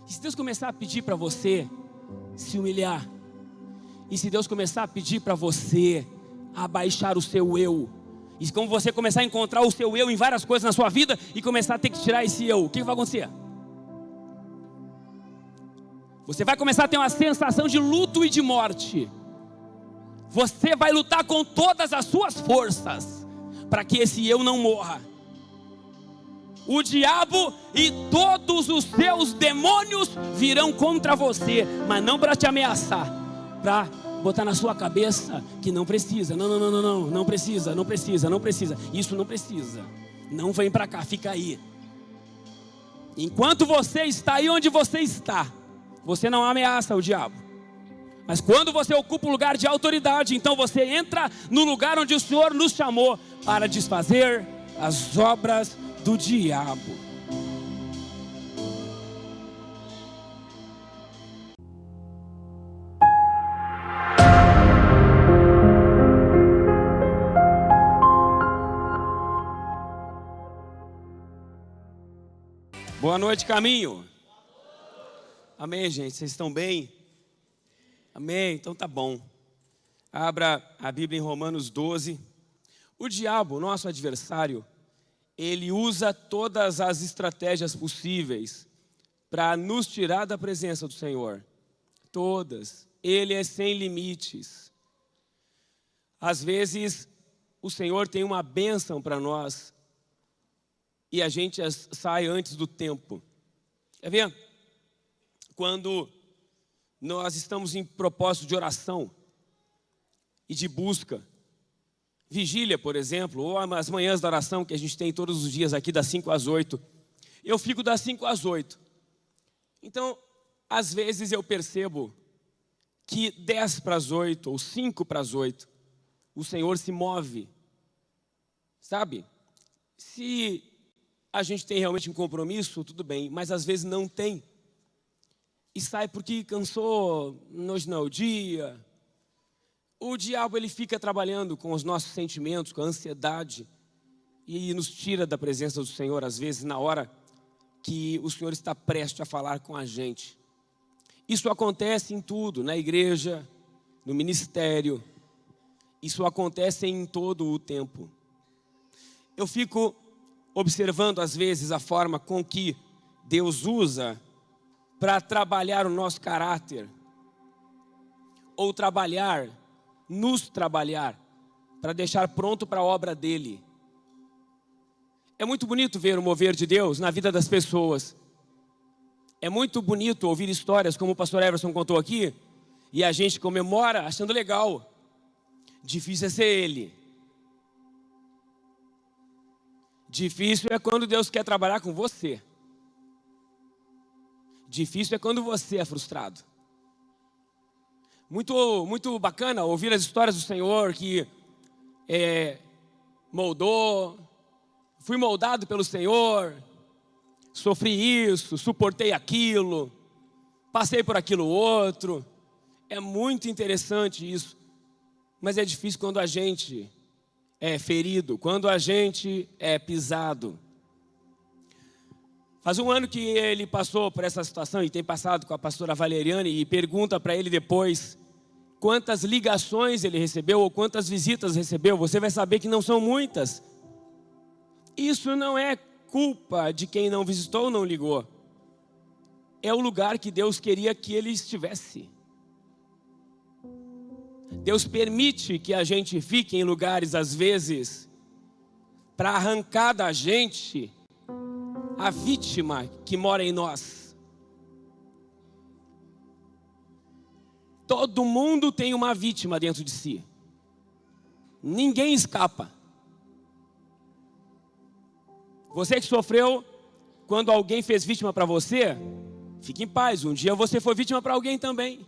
que se Deus começar a pedir para você se humilhar, e se Deus começar a pedir para você abaixar o seu eu, e como você começar a encontrar o seu eu em várias coisas na sua vida e começar a ter que tirar esse eu, o que vai acontecer? Você vai começar a ter uma sensação de luto e de morte. Você vai lutar com todas as suas forças para que esse eu não morra. O diabo e todos os seus demônios virão contra você, mas não para te ameaçar, para botar na sua cabeça que não precisa. Não precisa. Isso não precisa. Não vem para cá, fica aí. Enquanto você está aí onde você está, você não ameaça o diabo. Mas quando você ocupa um lugar de autoridade, então você entra no lugar onde o Senhor nos chamou para desfazer as obras do diabo. Boa noite, caminho. Amém, gente, vocês estão bem? Amém, então tá bom. Abra a Bíblia em Romanos 12. O diabo, nosso adversário, ele usa todas as estratégias possíveis para nos tirar da presença do Senhor. Todas. Ele é sem limites. Às vezes, o Senhor tem uma bênção para nós e a gente sai antes do tempo. Quer ver? Quando nós estamos em propósito de oração e de busca, vigília, por exemplo, ou as manhãs da oração que a gente tem todos os dias aqui das 5 às 8, eu fico das 5 às 8. Então, às vezes eu percebo que 10 para as 8 ou 5 para as 8, o Senhor se move, sabe? Se a gente tem realmente um compromisso, tudo bem, mas às vezes não tem. E sai porque cansou, hoje não é o dia. O diabo, ele fica trabalhando com os nossos sentimentos, com a ansiedade, e nos tira da presença do Senhor, às vezes, na hora que o Senhor está prestes a falar com a gente. Isso acontece em tudo, na igreja, no ministério. Isso acontece em todo o tempo. Eu fico observando, às vezes, a forma com que Deus usa para trabalhar o nosso caráter, ou nos trabalhar, para deixar pronto para a obra dele. É muito bonito ver o mover de Deus na vida das pessoas. É muito bonito ouvir histórias como o pastor Everson contou aqui, e a gente comemora achando legal. Difícil é ser ele. Difícil é quando Deus quer trabalhar com você. Difícil é quando você é frustrado. Muito bacana ouvir as histórias do Senhor que fui moldado pelo Senhor, sofri isso, suportei aquilo, passei por aquilo outro. É muito interessante isso, mas é difícil quando a gente é ferido, quando a gente é pisado. Faz um ano que ele passou por essa situação e tem passado com a pastora Valeriane, e pergunta para ele depois quantas ligações ele recebeu ou quantas visitas recebeu. Você vai saber que não são muitas. Isso não é culpa de quem não visitou ou não ligou. É o lugar que Deus queria que ele estivesse. Deus permite que a gente fique em lugares, às vezes, para arrancar da gente a vítima que mora em nós. Todo mundo tem uma vítima dentro de si. Ninguém escapa. Você que sofreu quando alguém fez vítima para você, fique em paz. Um dia você foi vítima para alguém também.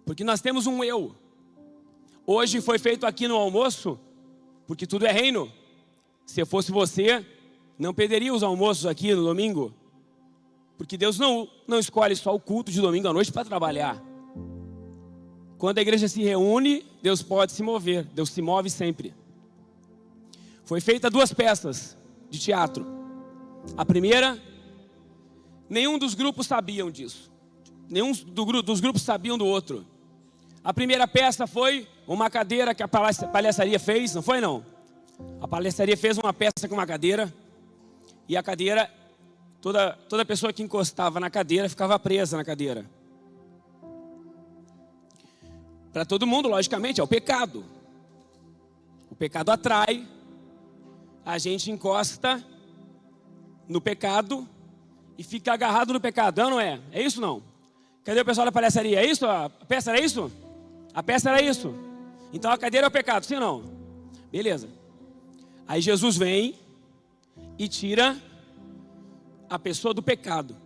Porque nós temos um eu. Hoje foi feito aqui no almoço, porque tudo é reino. Se eu fosse você, não perderia os almoços aqui no domingo. Porque Deus não escolhe só o culto de domingo à noite para trabalhar. Quando a igreja se reúne, Deus pode se mover. Deus se move sempre. Foi feita 2 peças de teatro. A primeira nenhum dos grupos sabiam disso. Nenhum dos grupos sabiam do outro. A primeira peça foi uma cadeira que a palhaçaria fez, não foi não? A palhaçaria fez uma peça com uma cadeira, e a cadeira, toda pessoa que encostava na cadeira ficava presa na cadeira. Para todo mundo, logicamente, é o pecado. O pecado atrai, a gente encosta no pecado e fica agarrado no pecado, não é? É isso não? Cadê o pessoal da palhaçaria? É isso? A peça era isso? A peça era isso. Então a cadeira é o pecado, sim ou não? Beleza. Aí Jesus vem e tira a pessoa do pecado.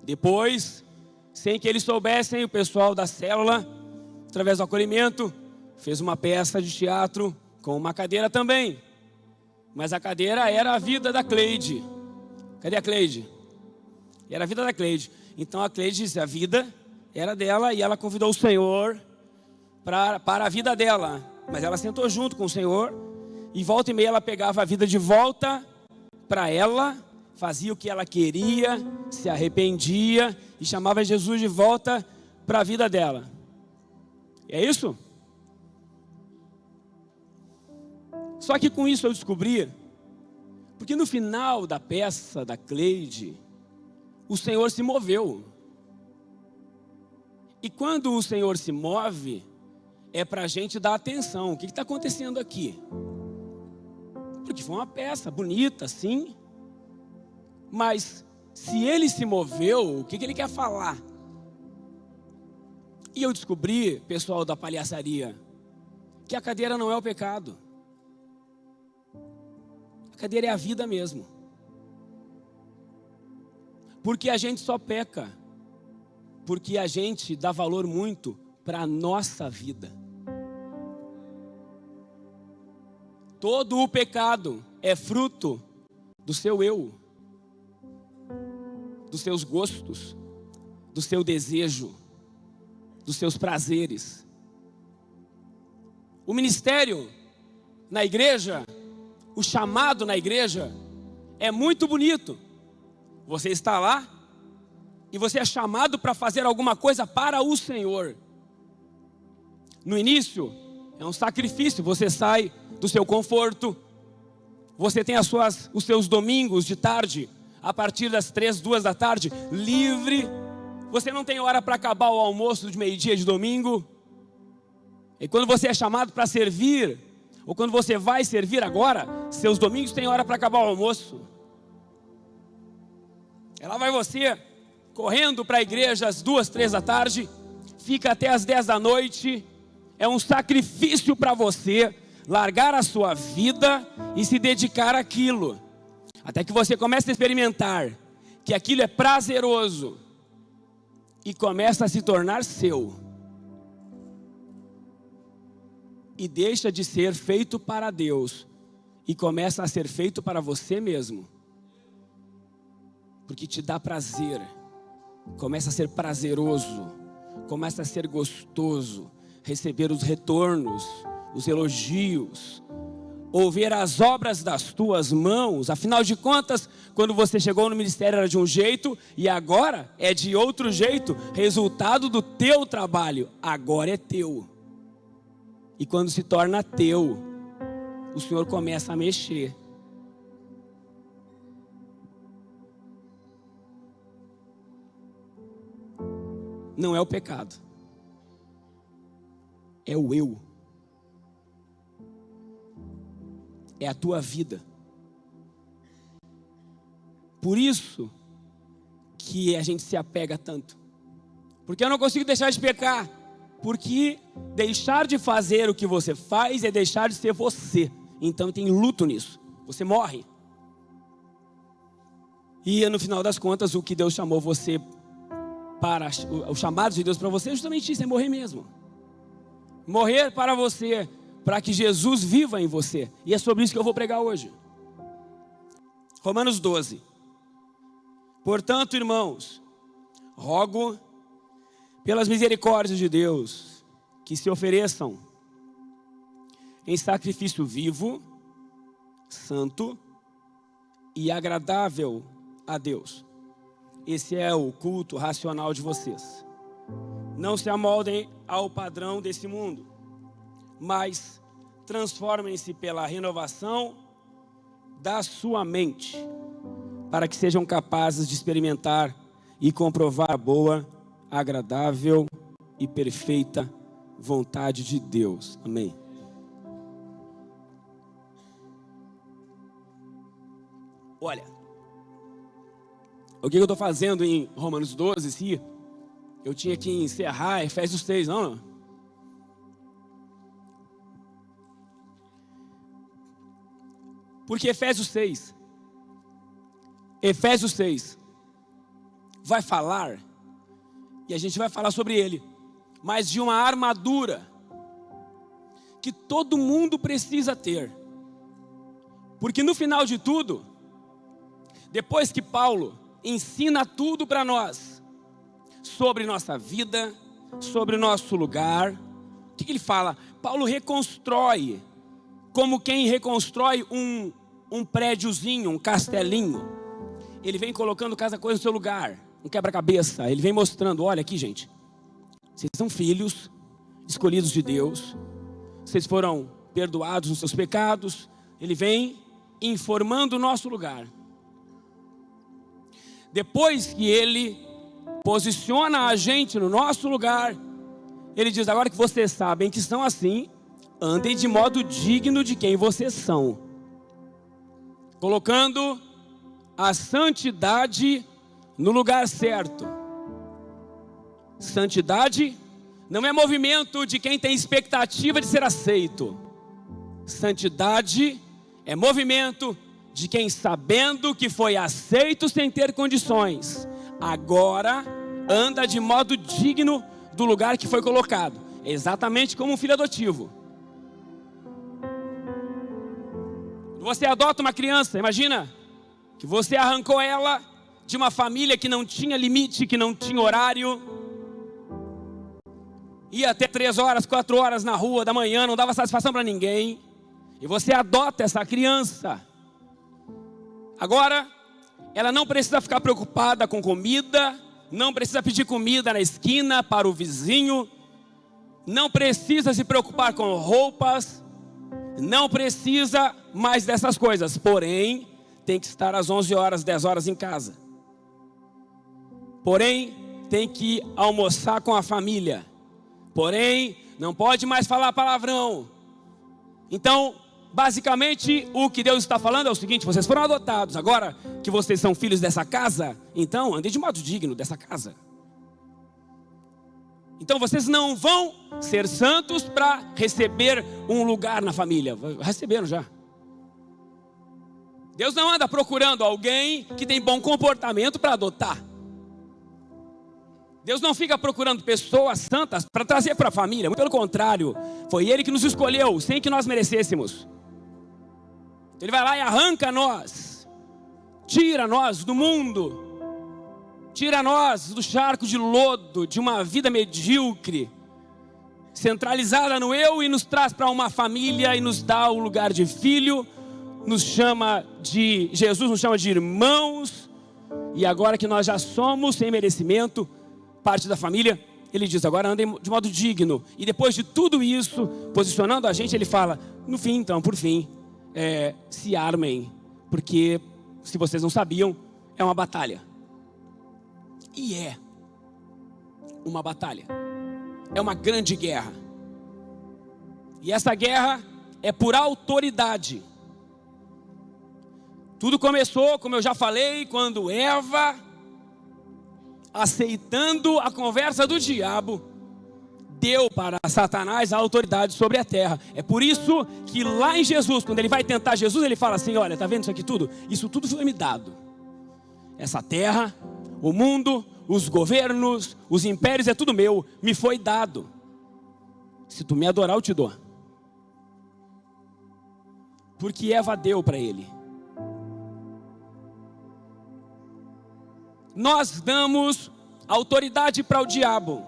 Depois, sem que eles soubessem, o pessoal da célula, através do acolhimento, fez uma peça de teatro com uma cadeira também. Mas a cadeira era a vida da Cleide. Cadê a Cleide? Era a vida da Cleide. Então a Cleide disse, a vida era dela e ela convidou o Senhor para a vida dela. Mas ela sentou junto com o Senhor e volta e meia ela pegava a vida de volta para ela, fazia o que ela queria, se arrependia e chamava Jesus de volta para a vida dela. É isso? Só que com isso eu descobri, porque no final da peça da Cleide, o Senhor se moveu. E quando o Senhor se move, é para a gente dar atenção. O que está acontecendo aqui? Porque foi uma peça bonita, sim. Mas se ele se moveu, o que ele quer falar? E eu descobri, pessoal da palhaçaria, que a cadeira não é o pecado. A cadeira é a vida mesmo. Porque a gente só peca porque a gente dá valor muito para a nossa vida. Todo o pecado é fruto do seu eu, dos seus gostos, do seu desejo, dos seus prazeres. O ministério na igreja, o chamado na igreja é muito bonito. Você está lá e você é chamado para fazer alguma coisa para o Senhor. No início é um sacrifício, você sai do seu conforto, você tem os seus domingos de tarde, a partir das 3, 2 da tarde, livre. Você não tem hora para acabar o almoço de meio-dia de domingo. E quando você é chamado para servir, ou quando você vai servir agora, seus domingos tem hora para acabar o almoço. Ela vai você correndo para a igreja às 2, 3 da tarde, fica até às 10 da noite. É um sacrifício para você largar a sua vida e se dedicar àquilo, até que você comece a experimentar que aquilo é prazeroso e começa a se tornar seu, e deixa de ser feito para Deus e começa a ser feito para você mesmo, porque te dá prazer, começa a ser prazeroso, começa a ser gostoso receber os retornos, os elogios, ou ver as obras das tuas mãos. Afinal de contas, quando você chegou no ministério era de um jeito e agora é de outro jeito, resultado do teu trabalho, agora é teu. E quando se torna teu, o Senhor começa a mexer. Não é o pecado, é o eu. É a tua vida. Por isso que a gente se apega tanto. Porque eu não consigo deixar de pecar. Porque deixar de fazer o que você faz é deixar de ser você. Então tem luto nisso. Você morre. E no final das contas, o que Deus chamou você para, o chamado de Deus para você é justamente isso, é morrer mesmo. Morrer para você, para que Jesus viva em você. E é sobre isso que eu vou pregar hoje. Romanos 12. Portanto, irmãos, rogo pelas misericórdias de Deus, que se ofereçam em sacrifício vivo, santo e agradável a Deus. esse é o culto racional de vocês. Não se amoldem ao padrão desse mundo, mas transformem-se pela renovação da sua mente, para que sejam capazes de experimentar e comprovar a boa, agradável e perfeita vontade de Deus. Amém. Olha, o que eu estou fazendo em Romanos 12, se eu tinha que encerrar Efésios 6, não? Porque Efésios 6 vai falar, e a gente vai falar sobre ele, mas de uma armadura que todo mundo precisa ter. Porque no final de tudo, depois que Paulo ensina tudo para nós, sobre nossa vida, sobre o nosso lugar, o que ele fala? Paulo reconstrói, como quem reconstrói um prédiozinho, um castelinho. Ele vem colocando cada coisa no seu lugar, um quebra-cabeça. Ele vem mostrando, olha aqui, gente, vocês são filhos escolhidos de Deus, vocês foram perdoados nos seus pecados. Ele vem informando o nosso lugar. Depois que ele posiciona a gente no nosso lugar, ele diz, agora que vocês sabem que são assim, andem de modo digno de quem vocês são, colocando a santidade no lugar certo. Santidade não é movimento de quem tem expectativa de ser aceito. Santidade é movimento de quem, sabendo que foi aceito sem ter condições, agora anda de modo digno do lugar que foi colocado. É exatamente como um filho adotivo. Você adota uma criança, imagina que você arrancou ela de uma família que não tinha limite, que não tinha horário, ia até 3 horas, 4 horas na rua da manhã, não dava satisfação para ninguém, e você adota essa criança. Agora, ela não precisa ficar preocupada com comida, não precisa pedir comida na esquina para o vizinho, não precisa se preocupar com roupas, não precisa mais dessas coisas, porém, tem que estar às 11 horas, 10 horas em casa. Porém, tem que almoçar com a família. Porém, não pode mais falar palavrão. Então, basicamente, o que Deus está falando é o seguinte: vocês foram adotados, agora que vocês são filhos dessa casa, então andem de modo digno dessa casa. Então vocês não vão ser santos para receber um lugar na família. Receberam já. Deus não anda procurando alguém que tem bom comportamento para adotar. Deus não fica procurando pessoas santas para trazer para a família. Muito pelo contrário, foi Ele que nos escolheu sem que nós merecêssemos. Ele vai lá e arranca nós, tira nós do mundo, tira nós do charco de lodo, de uma vida medíocre, centralizada no eu, e nos traz para uma família e nos dá o lugar de filho, Jesus nos chama de irmãos, e agora que nós já somos, sem merecimento, parte da família, Ele diz, agora andem de modo digno. E depois de tudo isso, posicionando a gente, Ele fala, no fim então, por fim, se armem, porque se vocês não sabiam, é uma batalha. E é uma batalha, é uma grande guerra. E essa guerra é por autoridade. Tudo começou, como eu já falei, quando Eva, aceitando a conversa do diabo, deu para Satanás a autoridade sobre a terra. É por isso que lá em Jesus, quando ele vai tentar Jesus, ele fala assim, olha, está vendo isso aqui tudo? Isso tudo foi me dado. Essa terra, o mundo, os governos, os impérios, é tudo meu, me foi dado. Se tu me adorar, eu te dou. Porque Eva deu para ele. Nós damos autoridade para o diabo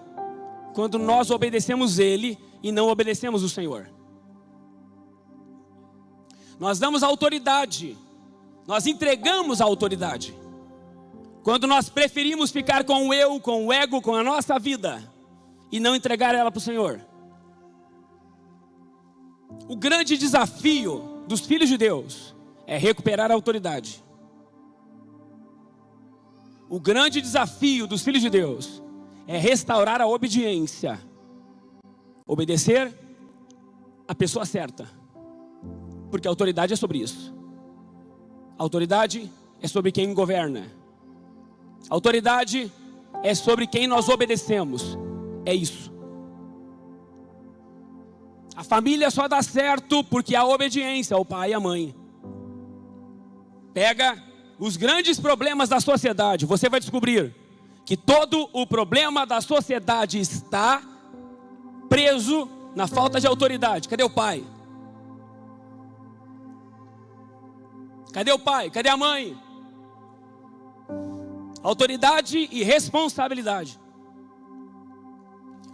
quando nós obedecemos ele e não obedecemos o Senhor. Nós damos autoridade, nós entregamos a autoridade Quando nós preferimos ficar com o eu, com o ego, com a nossa vida e não entregar ela para o Senhor. O grande desafio dos filhos de Deus é recuperar a autoridade. O grande desafio dos filhos de Deus é restaurar a obediência. Obedecer a pessoa certa. Porque a autoridade é sobre isso. A autoridade é sobre quem governa. A autoridade é sobre quem nós obedecemos. É isso. A família só dá certo porque há obediência ao pai e à mãe. Pega os grandes problemas da sociedade. Você vai descobrir que todo o problema da sociedade está preso na falta de autoridade. Cadê o pai? Cadê o pai? Cadê a mãe? Autoridade e responsabilidade.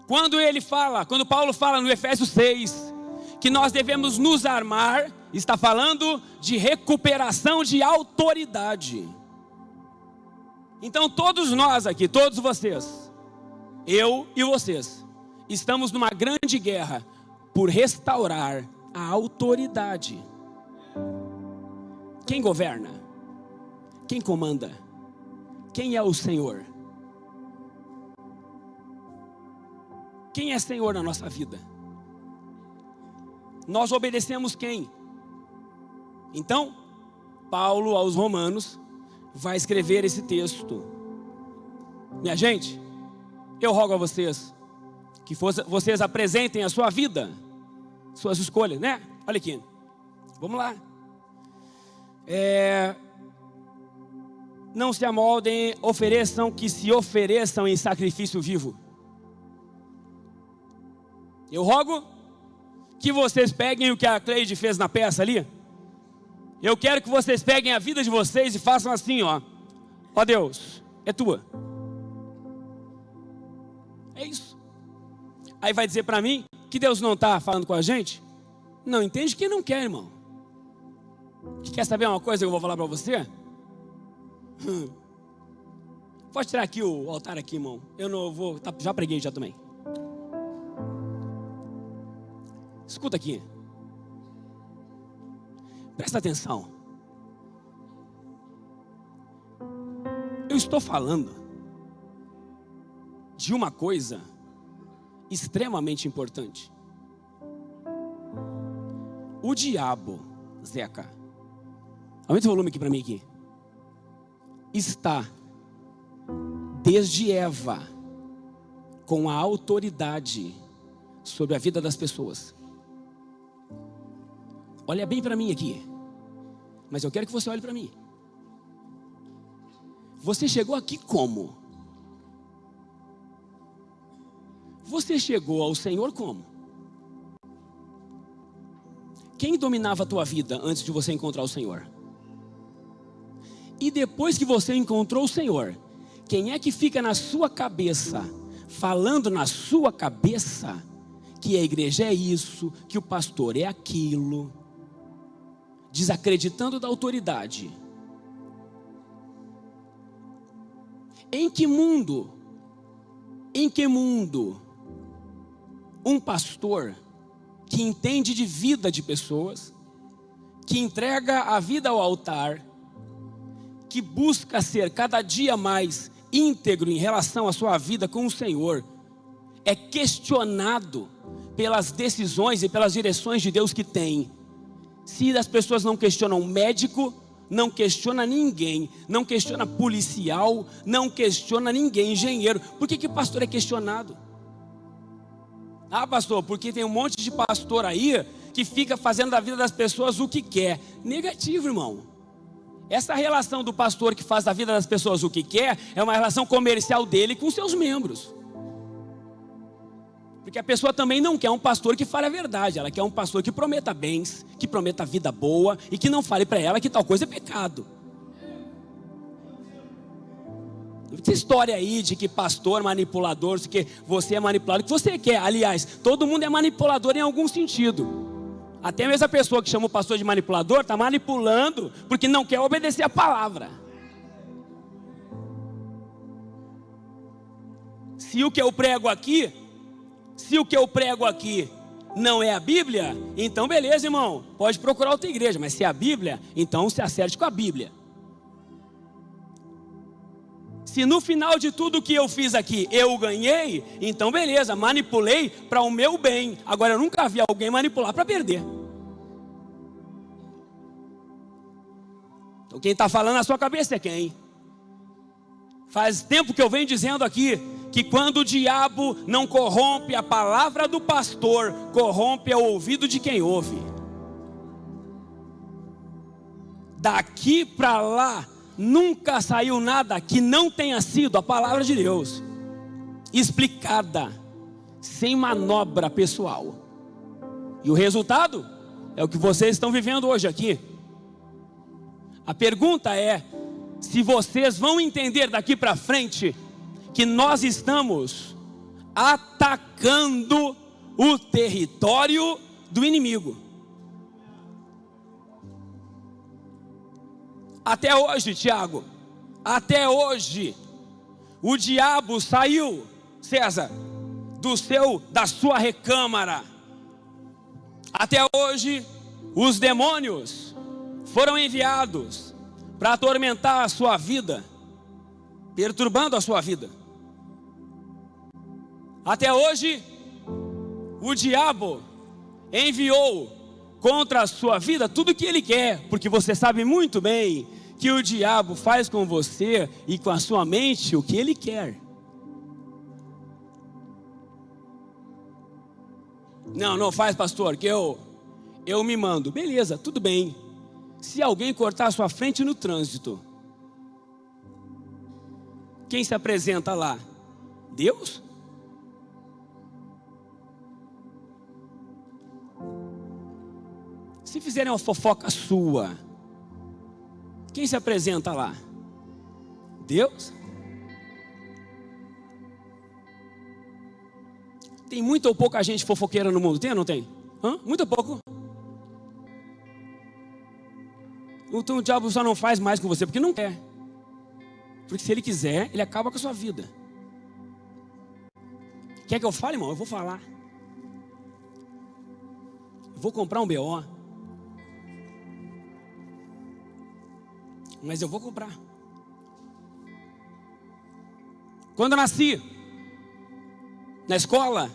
Quando Paulo fala no Efésios 6, que nós devemos nos armar, está falando de recuperação de autoridade. Então todos nós aqui, todos vocês, eu e vocês, estamos numa grande guerra por restaurar a autoridade. Quem governa? Quem comanda? Quem é o Senhor? Quem é Senhor na nossa vida? Nós obedecemos quem? Então, Paulo aos Romanos vai escrever esse texto. Minha gente, eu rogo a vocês que vocês apresentem a sua vida, suas escolhas, né? Olha aqui, vamos lá. Não se amoldem, que se ofereçam em sacrifício vivo. Eu rogo que vocês peguem o que a Cleide fez na peça ali. Eu quero que vocês peguem a vida de vocês e façam assim, ó. Ó Deus, é tua. É isso. Aí vai dizer para mim que Deus não está falando com a gente? Não entende quem não quer, irmão. Quer saber uma coisa que eu vou falar para você? Pode tirar aqui o altar aqui, irmão. Eu não vou, já preguei já também. Escuta aqui. Presta atenção. Eu estou falando de uma coisa extremamente importante. O diabo, Zeca, aumenta o volume aqui para mim aqui. Está desde Eva com a autoridade sobre a vida das pessoas. Olha bem para mim aqui. Mas eu quero que você olhe para mim. Você chegou aqui como? Você chegou ao Senhor como? Quem dominava a tua vida antes de você encontrar o Senhor? E depois que você encontrou o Senhor, quem é que fica na sua cabeça, falando na sua cabeça, que a igreja é isso, que o pastor é aquilo, desacreditando da autoridade? Em que mundo um pastor que entende de vida de pessoas, que entrega a vida ao altar, que busca ser cada dia mais íntegro em relação à sua vida com o Senhor, é questionado pelas decisões e pelas direções de Deus que tem? Se as pessoas não questionam médico, não questiona ninguém, não questiona policial, não questiona ninguém, engenheiro, por que pastor é questionado? Ah, pastor, porque tem um monte de pastor aí que fica fazendo da vida das pessoas o que quer. Negativo, irmão. Essa relação do pastor que faz da vida das pessoas o que quer é uma relação comercial dele com seus membros. Porque a pessoa também não quer um pastor que fale a verdade. Ela quer um pastor que prometa bens, que prometa vida boa e que não fale para ela que tal coisa é pecado. Essa história aí de que pastor manipulador, de que você é manipulado, o que você quer. Aliás, todo mundo é manipulador em algum sentido. Até mesmo a pessoa que chama o pastor de manipulador está manipulando porque não quer obedecer a palavra. se o que eu prego aqui não é a Bíblia, então beleza, irmão, pode procurar outra igreja, mas se é a Bíblia, então se acerte com a Bíblia. Se no final de tudo que eu fiz aqui eu ganhei, então beleza, manipulei para o meu bem. Agora eu nunca vi alguém manipular para perder. Então quem está falando na sua cabeça é quem? Faz tempo que eu venho dizendo aqui que quando o diabo não corrompe a palavra do pastor, corrompe o ouvido de quem ouve. Daqui para lá nunca saiu nada que não tenha sido a palavra de Deus explicada, sem manobra pessoal. E o resultado é o que vocês estão vivendo hoje aqui. A pergunta é se vocês vão entender daqui para frente que nós estamos atacando o território do inimigo. Até hoje, Tiago, até hoje, o diabo saiu, César, da sua recâmara. Até hoje, os demônios foram enviados para atormentar a sua vida, perturbando a sua vida. Até hoje, o diabo enviou contra a sua vida tudo o que ele quer, porque você sabe muito bem que o diabo faz com você e com a sua mente o que ele quer. Não faz, pastor, que eu me mando. Beleza, tudo bem. Se alguém cortar a sua frente no trânsito, quem se apresenta lá? Deus? Se fizerem uma fofoca sua, quem se apresenta lá? Deus? Tem muita ou pouca gente fofoqueira no mundo? Tem ou não tem? Muito ou pouco? Então o diabo só não faz mais com você porque não quer. Porque se ele quiser, ele acaba com a sua vida. Quer que eu fale, irmão? Eu vou falar. Eu vou comprar um BO. Mas eu vou comprar. Quando eu nasci na escola,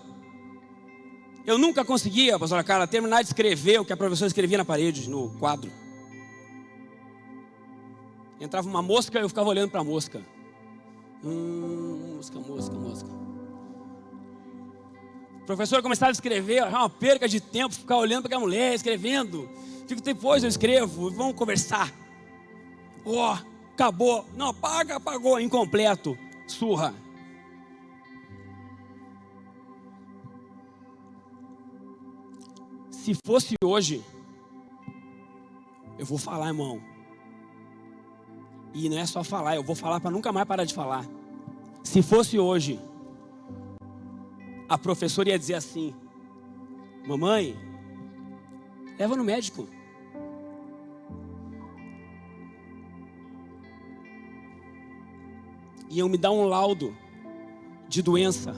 eu nunca conseguia, pastora Carla, terminar de escrever o que a professora escrevia na parede, no quadro. Entrava uma mosca e eu ficava olhando para a mosca. Mosca. O professor começava a escrever, era uma perca de tempo, ficar olhando para aquela mulher, escrevendo. Depois eu escrevo, vamos conversar. Acabou. Não, apagou, incompleto. Surra. Se fosse hoje, eu vou falar, irmão. E não é só falar, eu vou falar para nunca mais parar de falar. Se fosse hoje, a professora ia dizer assim: mamãe, leva no médico. Iam me dar um laudo de doença.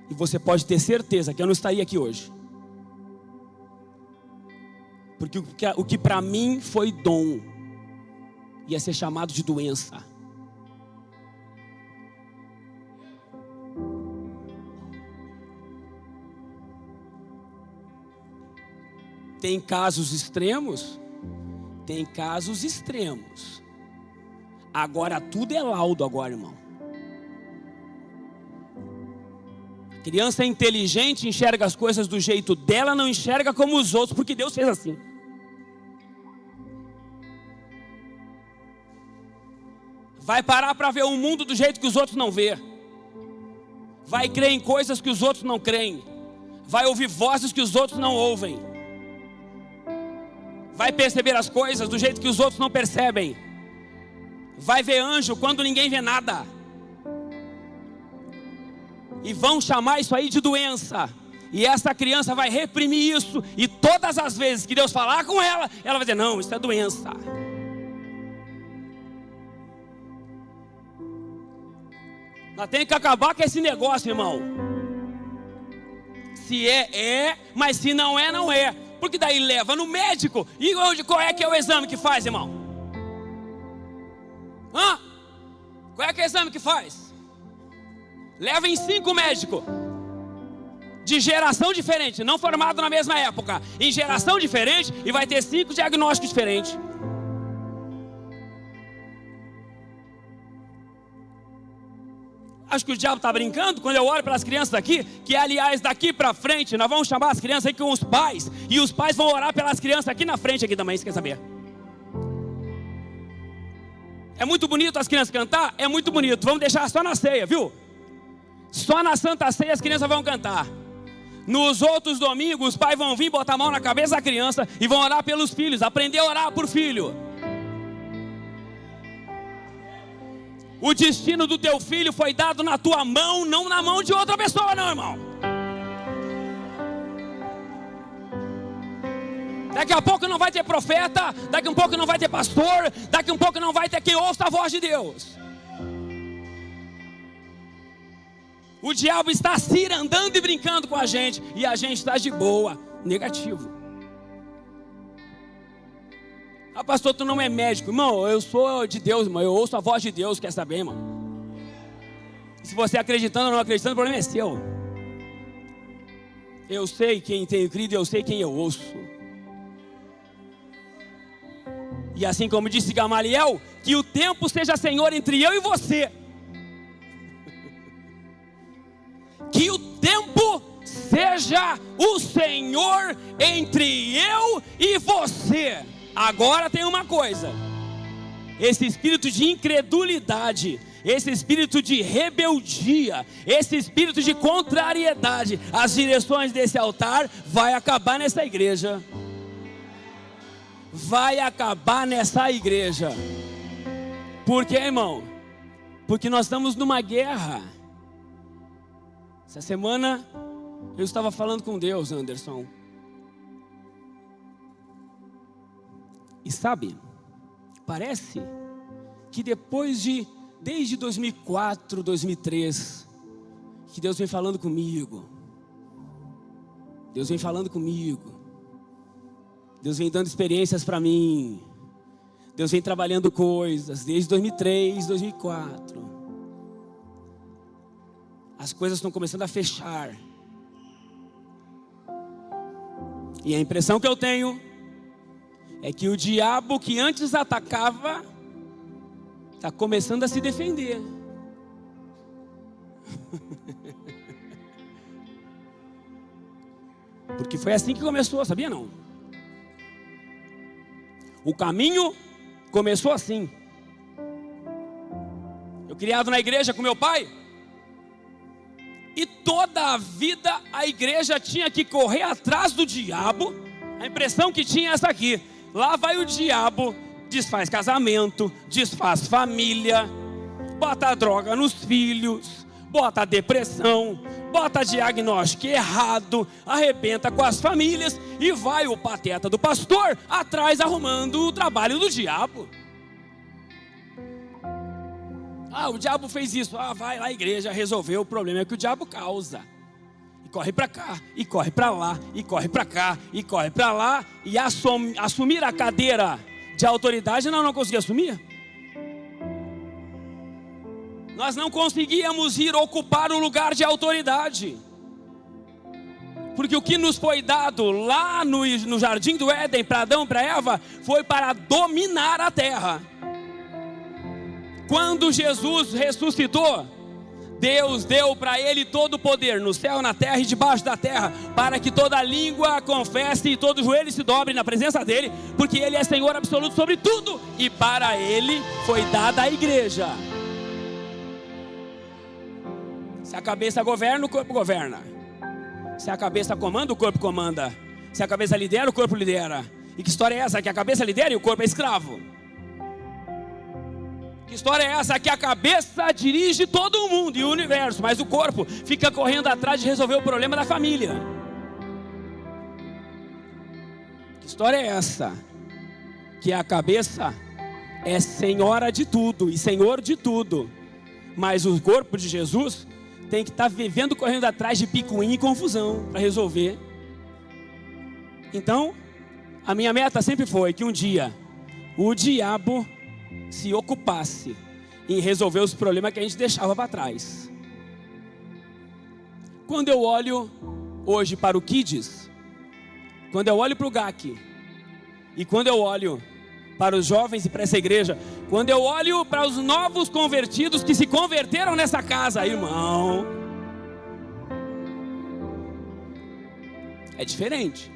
E você pode ter certeza que eu não estaria aqui hoje. Porque o que para mim foi dom, ia ser chamado de doença. Tem casos extremos? Tem casos extremos. Agora tudo é laudo agora, irmão. A criança inteligente enxerga as coisas do jeito dela, não enxerga como os outros, porque Deus fez assim. Vai parar para ver o mundo do jeito que os outros não vê. Vai crer em coisas que os outros não creem. Vai ouvir vozes que os outros não ouvem. Vai perceber as coisas do jeito que os outros não percebem. Vai ver anjo quando ninguém vê nada. E vão chamar isso aí de doença. E essa criança vai reprimir isso. E todas as vezes que Deus falar com ela, ela vai dizer: não, isso é doença. Nós temos que acabar com esse negócio, irmão. Se é, mas se não é, não é. Porque daí leva no médico. E qual é que é o exame que faz, irmão? Qual é que é o exame que faz? Leva em 5 médicos. De geração diferente, não formado na mesma época. Em geração diferente, e vai ter 5 diagnósticos diferentes. Acho que o diabo está brincando quando eu olho para as crianças aqui, que aliás daqui para frente nós vamos chamar as crianças aqui com os pais, e os pais vão orar pelas crianças aqui na frente aqui também, você quer saber? É muito bonito as crianças cantar? É muito bonito, vamos deixar só na ceia, viu? Só na Santa Ceia as crianças vão cantar. Nos outros domingos os pais vão vir botar a mão na cabeça da criança e vão orar pelos filhos, aprender a orar por filho. O destino do teu filho foi dado na tua mão, não na mão de outra pessoa, não, irmão. Daqui a pouco não vai ter profeta, daqui a pouco não vai ter pastor, daqui a pouco não vai ter quem ouça a voz de Deus. O diabo está cirandando e brincando com a gente, e a gente está de boa, negativo. Pastor, tu não é médico. Irmão, eu sou de Deus, irmão. Eu ouço a voz de Deus, quer saber, irmão? Se você acreditando ou não acreditando, o problema é seu. Eu sei quem tenho crido, eu sei quem eu ouço. E assim como disse Gamaliel, que o tempo seja Senhor entre eu e você. Que o tempo seja o Senhor entre eu e você. Agora tem uma coisa: esse espírito de incredulidade, esse espírito de rebeldia, esse espírito de contrariedade às direções desse altar vai acabar nessa igreja. Vai acabar nessa igreja. Por quê, irmão? Porque nós estamos numa guerra. Essa semana eu estava falando com Deus, Anderson. E sabe, parece que desde 2004, 2003, que Deus vem falando comigo. Deus vem falando comigo. Deus vem dando experiências para mim. Deus vem trabalhando coisas desde 2003, 2004. As coisas estão começando a fechar. E a impressão que eu tenho é que o diabo que antes atacava está começando a se defender. Porque foi assim que começou, sabia não? O caminho começou assim. Eu criado na igreja com meu pai, e toda a vida a igreja tinha que correr atrás do diabo. A impressão que tinha é essa aqui: lá vai o diabo, desfaz casamento, desfaz família, bota droga nos filhos, bota depressão, bota diagnóstico errado, arrebenta com as famílias, e vai o pateta do pastor atrás arrumando o trabalho do diabo. O diabo fez isso. Vai lá a igreja resolver o problema que o diabo causa. E corre para cá, e corre para lá, e corre para cá, e corre para lá. E assumir a cadeira de autoridade não conseguia assumir. Nós não conseguíamos ir ocupar o lugar de autoridade. Porque o que nos foi dado lá no jardim do Éden para Adão e para Eva foi para dominar a terra. Quando Jesus ressuscitou, Deus deu para ele todo o poder no céu, na terra e debaixo da terra, para que toda língua confesse e todo joelho se dobre na presença dele, porque ele é Senhor absoluto sobre tudo, e para ele foi dada a igreja. Se a cabeça governa, o corpo governa. Se a cabeça comanda, o corpo comanda. Se a cabeça lidera, o corpo lidera. E que história é essa? Que a cabeça lidera e o corpo é escravo. Que história é essa? Que a cabeça dirige todo o mundo e o universo, mas o corpo fica correndo atrás de resolver o problema da família. Que história é essa? Que a cabeça é senhora de tudo e senhor de tudo, Mas o corpo de Jesus tem que estar vivendo, correndo atrás de picuinha e confusão para resolver. Então, a minha meta sempre foi que um dia o diabo se ocupasse em resolver os problemas que a gente deixava para trás. Quando eu olho hoje para o Kids, quando eu olho para o GAC, e quando eu olho para os jovens e para essa igreja, quando eu olho para os novos convertidos que se converteram nessa casa, irmão, é diferente.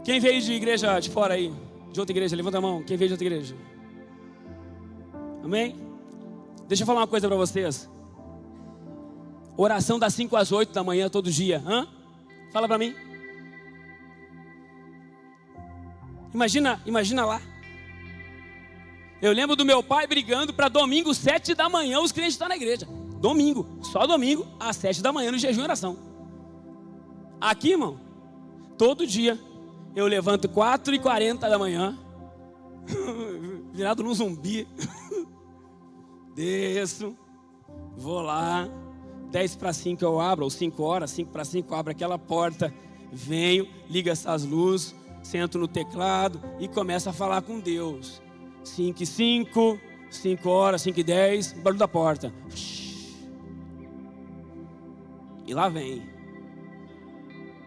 Quem veio de igreja de fora aí? De outra igreja, levanta a mão. Quem veio de outra igreja? Amém? Deixa eu falar uma coisa para vocês. Oração das 5 às 8 da manhã todo dia. Fala para mim. Imagina lá. Eu lembro do meu pai brigando para domingo 7 da manhã os crentes estão na igreja. Domingo, só domingo às 7 da manhã no jejum e oração. Aqui, irmão, todo dia eu levanto 4h40 da manhã, virado num zumbi. Desço, vou lá, 10 para 5 eu abro, ou 5 horas, 5 para 5 eu abro aquela porta, venho, ligo essas luzes, sento no teclado e começo a falar com Deus. 5h05, 5 horas, 5h10, barulho da porta. E lá vem.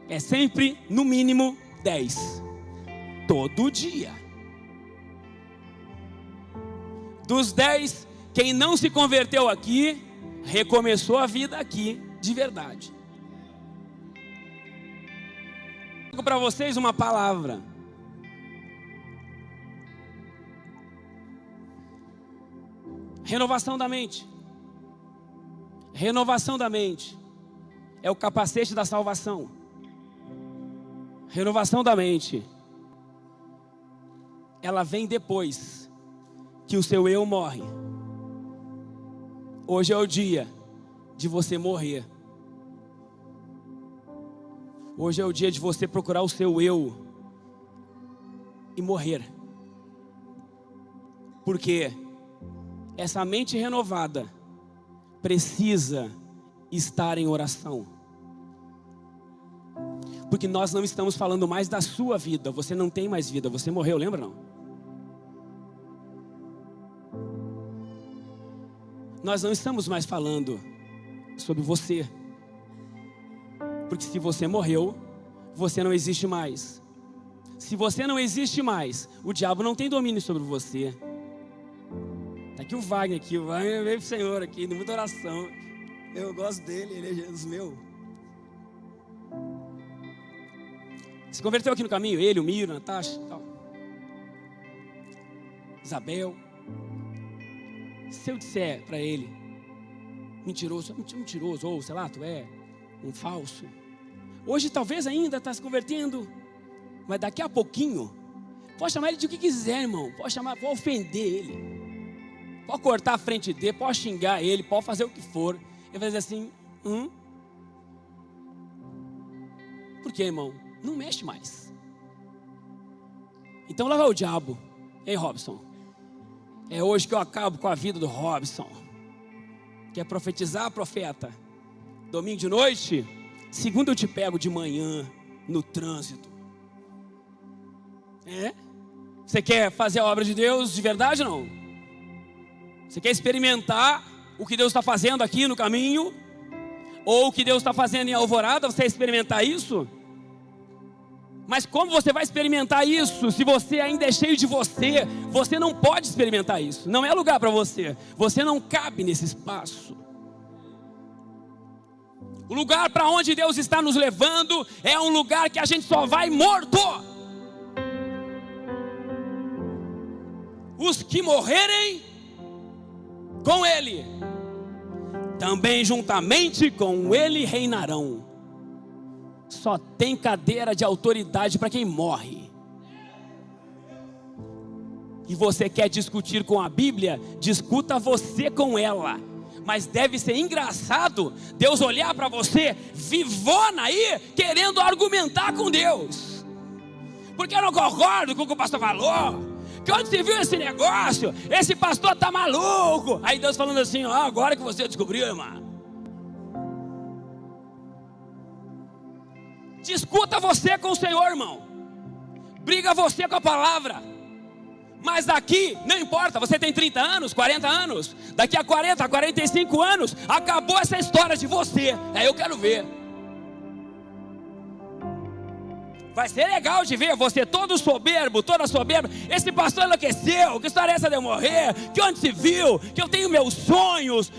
É sempre, no mínimo, 10. Todo dia. Dos 10, quem não se converteu aqui, recomeçou a vida aqui, de verdade. Vou para vocês uma palavra. Renovação da mente. Renovação da mente é o capacete da salvação. Renovação da mente, ela vem depois que o seu eu morre. Hoje é o dia de você morrer. Hoje é o dia de você procurar o seu eu e morrer. Porque essa mente renovada precisa estar em oração. Porque nós não estamos falando mais da sua vida. Você não tem mais vida, você morreu, lembra não? Nós não estamos mais falando sobre você. Porque se você morreu, você não existe mais. Se você não existe mais, o diabo não tem domínio sobre você. Tá aqui o Wagner aqui, o Wagner veio pro Senhor aqui, de muita oração. Eu gosto dele, ele é Jesus meu. Se converteu aqui no caminho, ele, o Miro, a Natasha e tal. Isabel. Se eu disser para ele, mentiroso, ou sei lá, tu é um falso. Hoje talvez ainda está se convertendo, mas daqui a pouquinho, pode chamar ele de o que quiser, irmão. Pode ofender ele. Pode cortar a frente dele, pode xingar ele, pode fazer o que for. Ele vai dizer assim, Por quê, irmão? Não mexe mais. Então lá vai o diabo. Ei, Robson, é hoje que eu acabo com a vida do Robson. Quer profetizar, profeta? Domingo de noite? Segunda eu te pego de manhã, no trânsito. Você quer fazer a obra de Deus de verdade ou não? Você quer experimentar o que Deus está fazendo aqui no caminho? Ou o que Deus está fazendo em Alvorada? Você quer experimentar isso? Mas como você vai experimentar isso se você ainda é cheio de você? Você não pode experimentar isso. Não é lugar para você. Você não cabe nesse espaço. O lugar para onde Deus está nos levando é um lugar que a gente só vai morto. Os que morrerem com Ele, também juntamente com Ele reinarão. Só tem cadeira de autoridade para quem morre. E você quer discutir com a Bíblia? Discuta você com ela. Mas deve ser engraçado Deus olhar para você vivona aí, querendo argumentar com Deus. Porque eu não concordo com o que o pastor falou. Que onde você viu esse negócio? Esse pastor tá maluco. Aí Deus falando assim, ó, agora que você descobriu, irmão. Discuta você com o Senhor, irmão. Briga você com a palavra. Mas daqui, não importa, você tem 30 anos, 40 anos. Daqui a 40, 45 anos, acabou essa história de você. Aí eu quero ver. Vai ser legal de ver você todo soberbo, toda soberba. Esse pastor enlouqueceu, que história é essa de eu morrer? Que onde se viu? Que eu tenho meus sonhos,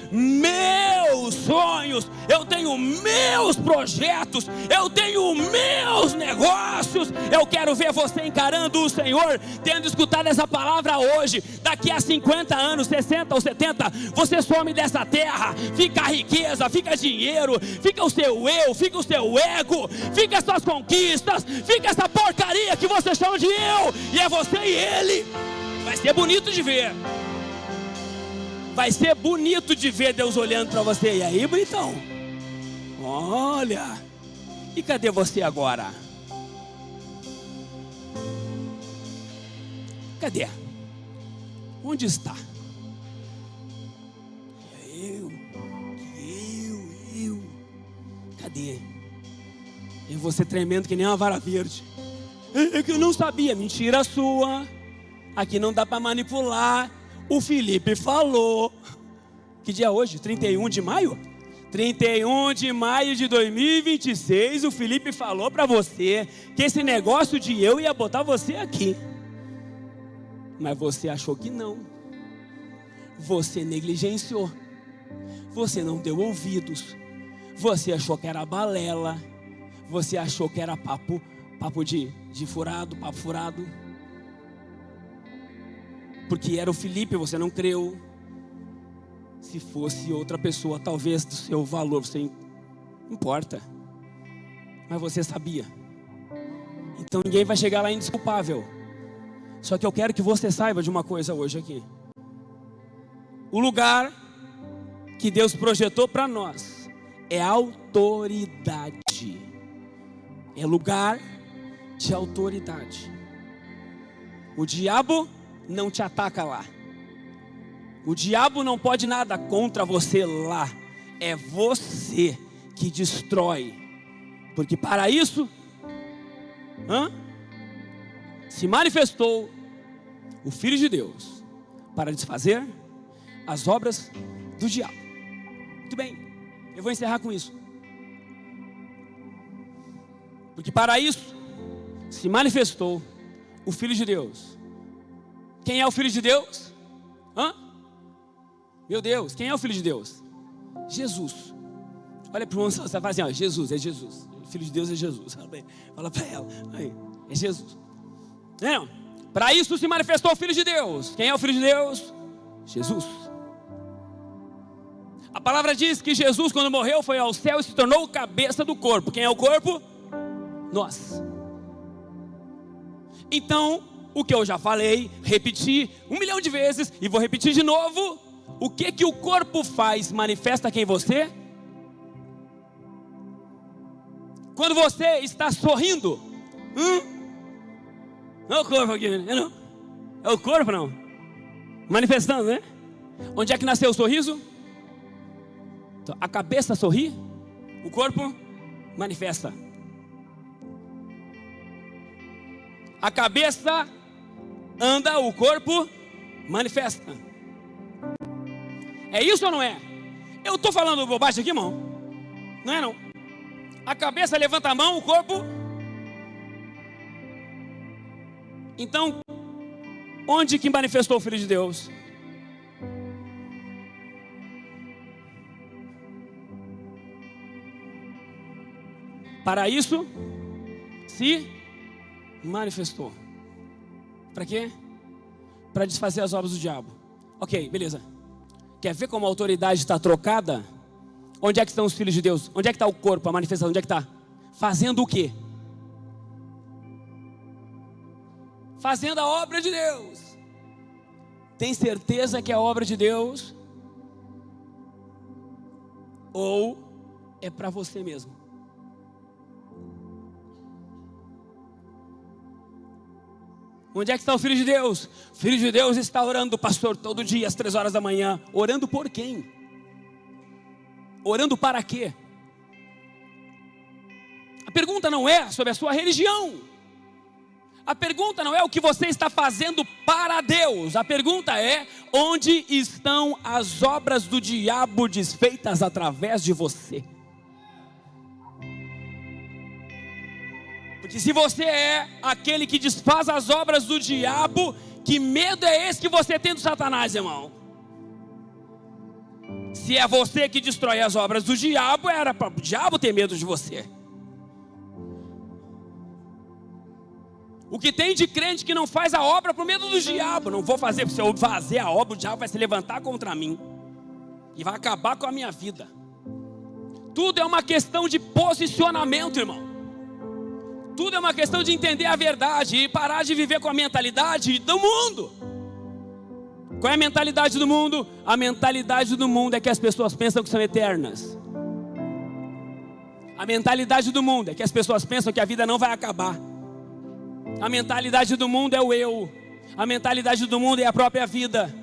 eu tenho meus projetos, eu tenho meus negócios. Eu quero ver você encarando o Senhor, tendo escutado essa palavra hoje. Daqui a 50 anos, 60 ou 70, você some dessa terra, fica a riqueza, fica dinheiro, fica o seu eu, fica o seu ego, fica as suas conquistas, fica essa porcaria que você chama de eu, e é você e ele. Vai ser bonito de ver. Vai ser bonito de ver Deus olhando para você. E aí, bonitão? Olha. E cadê você agora? Cadê? Onde está? Eu. Cadê? E você tremendo que nem uma vara verde. É que eu não sabia. Mentira sua. Aqui não dá para manipular. O Felipe falou. Que dia é hoje? 31 de maio? 31 de maio de 2026. O Felipe falou para você que esse negócio de eu ia botar você aqui. Mas você achou que não. Você negligenciou. Você não deu ouvidos. Você achou que era balela. Você achou que era papo de furado, papo furado. Porque era o Felipe, você não creu. Se fosse outra pessoa, talvez do seu valor, você importa. Mas você sabia. Então ninguém vai chegar lá indesculpável. Só que eu quero que você saiba de uma coisa hoje aqui. O lugar que Deus projetou para nós é autoridade. É lugar de autoridade. O diabo não te ataca lá. O diabo não pode nada contra você lá. É você que destrói. Porque para isso se manifestou o Filho de Deus para desfazer as obras do diabo. Muito bem, eu vou encerrar com isso. Porque para isso se manifestou o Filho de Deus. Quem é o Filho de Deus? Meu Deus, quem é o Filho de Deus? Jesus. Olha para o irmão, você fala assim, ó, Jesus, é Jesus. O Filho de Deus é Jesus. Fala para ela, aí, é Jesus. Não, para isso se manifestou o Filho de Deus. Quem é o Filho de Deus? Jesus. A palavra diz que Jesus, quando morreu, foi ao céu e se tornou cabeça do corpo. Quem é o corpo? Nós. Então, o que eu já falei, repeti 1 milhão de vezes e vou repetir de novo. O que o corpo faz manifesta quem você? Quando você está sorrindo, não é o corpo aqui, não. É o corpo não. Manifestando, né? Onde é que nasceu o sorriso? Então, a cabeça sorri, o corpo manifesta. A cabeça anda, o corpo manifesta. É isso ou não é? Eu estou falando bobagem aqui, irmão? Não é não. A cabeça levanta a mão, o corpo. Então, onde que manifestou o Filho de Deus? Para isso se manifestou. Para quê? Para desfazer as obras do diabo. Ok, beleza. Quer ver como a autoridade está trocada? Onde é que estão os filhos de Deus? Onde é que está o corpo, a manifestação? Onde é que está? Fazendo o quê? Fazendo a obra de Deus. Tem certeza que é a obra de Deus? Ou é para você mesmo? Onde é que está o Filho de Deus? O Filho de Deus está orando, pastor, todo dia às 3 horas da manhã. Orando por quem? Orando para quê? A pergunta não é sobre a sua religião. A pergunta não é o que você está fazendo para Deus. A pergunta é: onde estão as obras do diabo desfeitas através de você? Porque se você é aquele que desfaz as obras do diabo, que medo é esse que você tem do Satanás, irmão? Se é você que destrói as obras do diabo, era para o diabo ter medo de você. O que tem de crente que não faz a obra por medo do diabo? Não vou fazer, se eu fazer a obra, o diabo vai se levantar contra mim e vai acabar com a minha vida. Tudo é uma questão de posicionamento, irmão. Tudo é uma questão de entender a verdade e parar de viver com a mentalidade do mundo. Qual é a mentalidade do mundo? A mentalidade do mundo é que as pessoas pensam que são eternas. A mentalidade do mundo é que as pessoas pensam que a vida não vai acabar. A mentalidade do mundo é o eu. A mentalidade do mundo é a própria vida.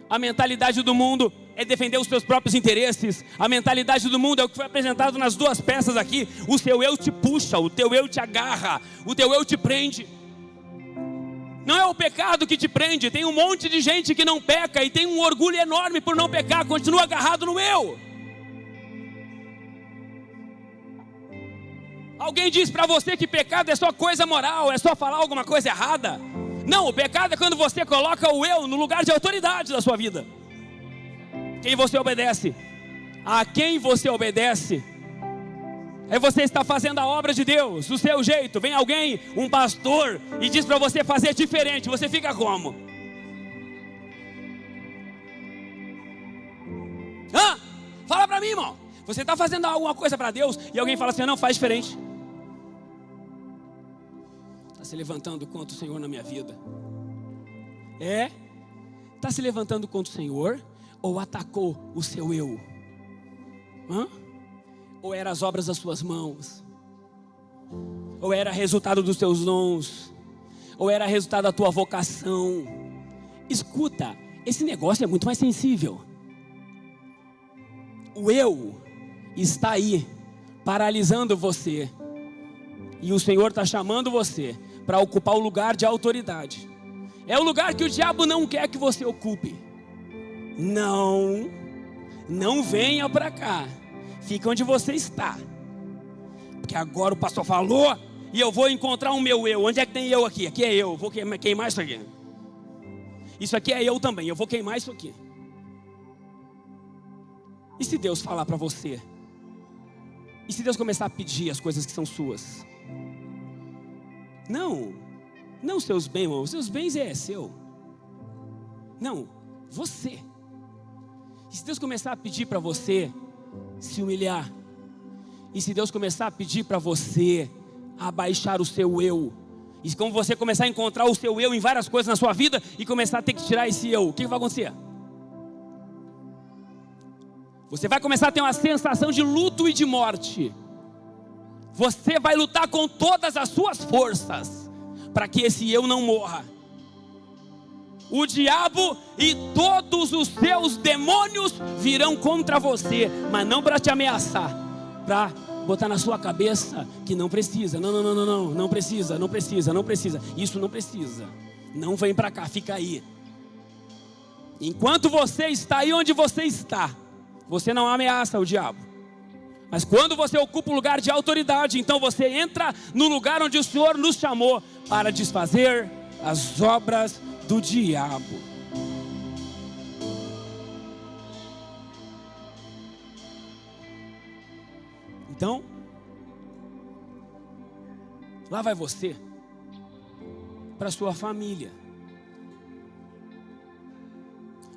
A mentalidade do mundo é defender os seus próprios interesses. A mentalidade do mundo é o que foi apresentado nas 2 peças aqui. O seu eu te puxa, o teu eu te agarra, o teu eu te prende. Não é o pecado que te prende. Tem um monte de gente que não peca e tem um orgulho enorme por não pecar, continua agarrado no eu. Alguém diz para você que pecado é só coisa moral, é só falar alguma coisa errada. Não, o pecado é quando você coloca o eu no lugar de autoridade da sua vida. Quem você obedece? A quem você obedece? Aí você está fazendo a obra de Deus do seu jeito. Vem alguém, um pastor, e diz para você fazer diferente. Você fica como? Fala para mim, irmão. Você está fazendo alguma coisa para Deus e alguém fala assim: não, faz diferente. Está se levantando contra o Senhor na minha vida? Está se levantando contra o Senhor ou atacou o seu eu? Ou era as obras das suas mãos? Ou era resultado dos teus dons? Ou era resultado da tua vocação? Escuta, esse negócio é muito mais sensível. O eu está aí, paralisando você. E o Senhor está chamando você para ocupar o lugar de autoridade. É o lugar que o diabo não quer que você ocupe. Não venha para cá. Fica onde você está. Porque agora o pastor falou e eu vou encontrar o meu eu. Onde é que tem eu aqui? Aqui é eu, vou queimar isso aqui. Isso aqui é eu também, eu vou queimar isso aqui. E se Deus falar para você? E se Deus começar a pedir as coisas que são suas? Não seus bens, irmão. Os seus bens é seu. Não, você. E se Deus começar a pedir para você se humilhar? E se Deus começar a pedir para você abaixar o seu eu? E como você começar a encontrar o seu eu em várias coisas na sua vida e começar a ter que tirar esse eu, o que vai acontecer? Você vai começar a ter uma sensação de luto e de morte. Você vai lutar com todas as suas forças para que esse eu não morra. O diabo e todos os seus demônios virão contra você, mas não para te ameaçar, para botar na sua cabeça que não precisa. Não precisa. Isso não precisa. Não vem para cá, fica aí. Enquanto você está aí onde você está, você não ameaça o diabo. Mas quando você ocupa um lugar de autoridade, então você entra no lugar onde o Senhor nos chamou para desfazer as obras do diabo. Então, lá vai você para sua família.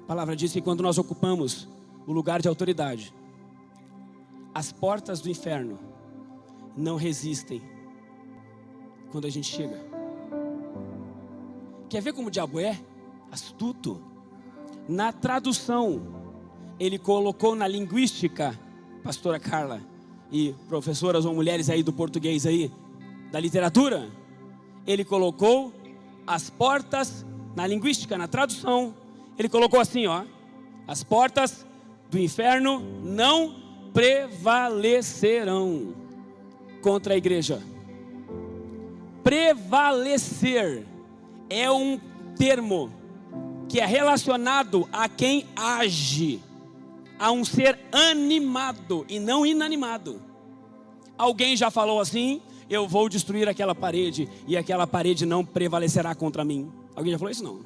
A palavra diz que quando nós ocupamos o lugar de autoridade, as portas do inferno não resistem quando a gente chega. Quer ver como o diabo é? Astuto. Na tradução, ele colocou na linguística, pastora Carla e professoras ou mulheres aí do português aí, da literatura, ele colocou as portas, na linguística, na tradução, ele colocou assim, ó, as portas do inferno não prevalecerão contra a igreja. Prevalecer é um termo que é relacionado a quem age, a um ser animado e não inanimado. Alguém já falou assim: eu vou destruir aquela parede e aquela parede não prevalecerá contra mim. Alguém já falou isso? Não.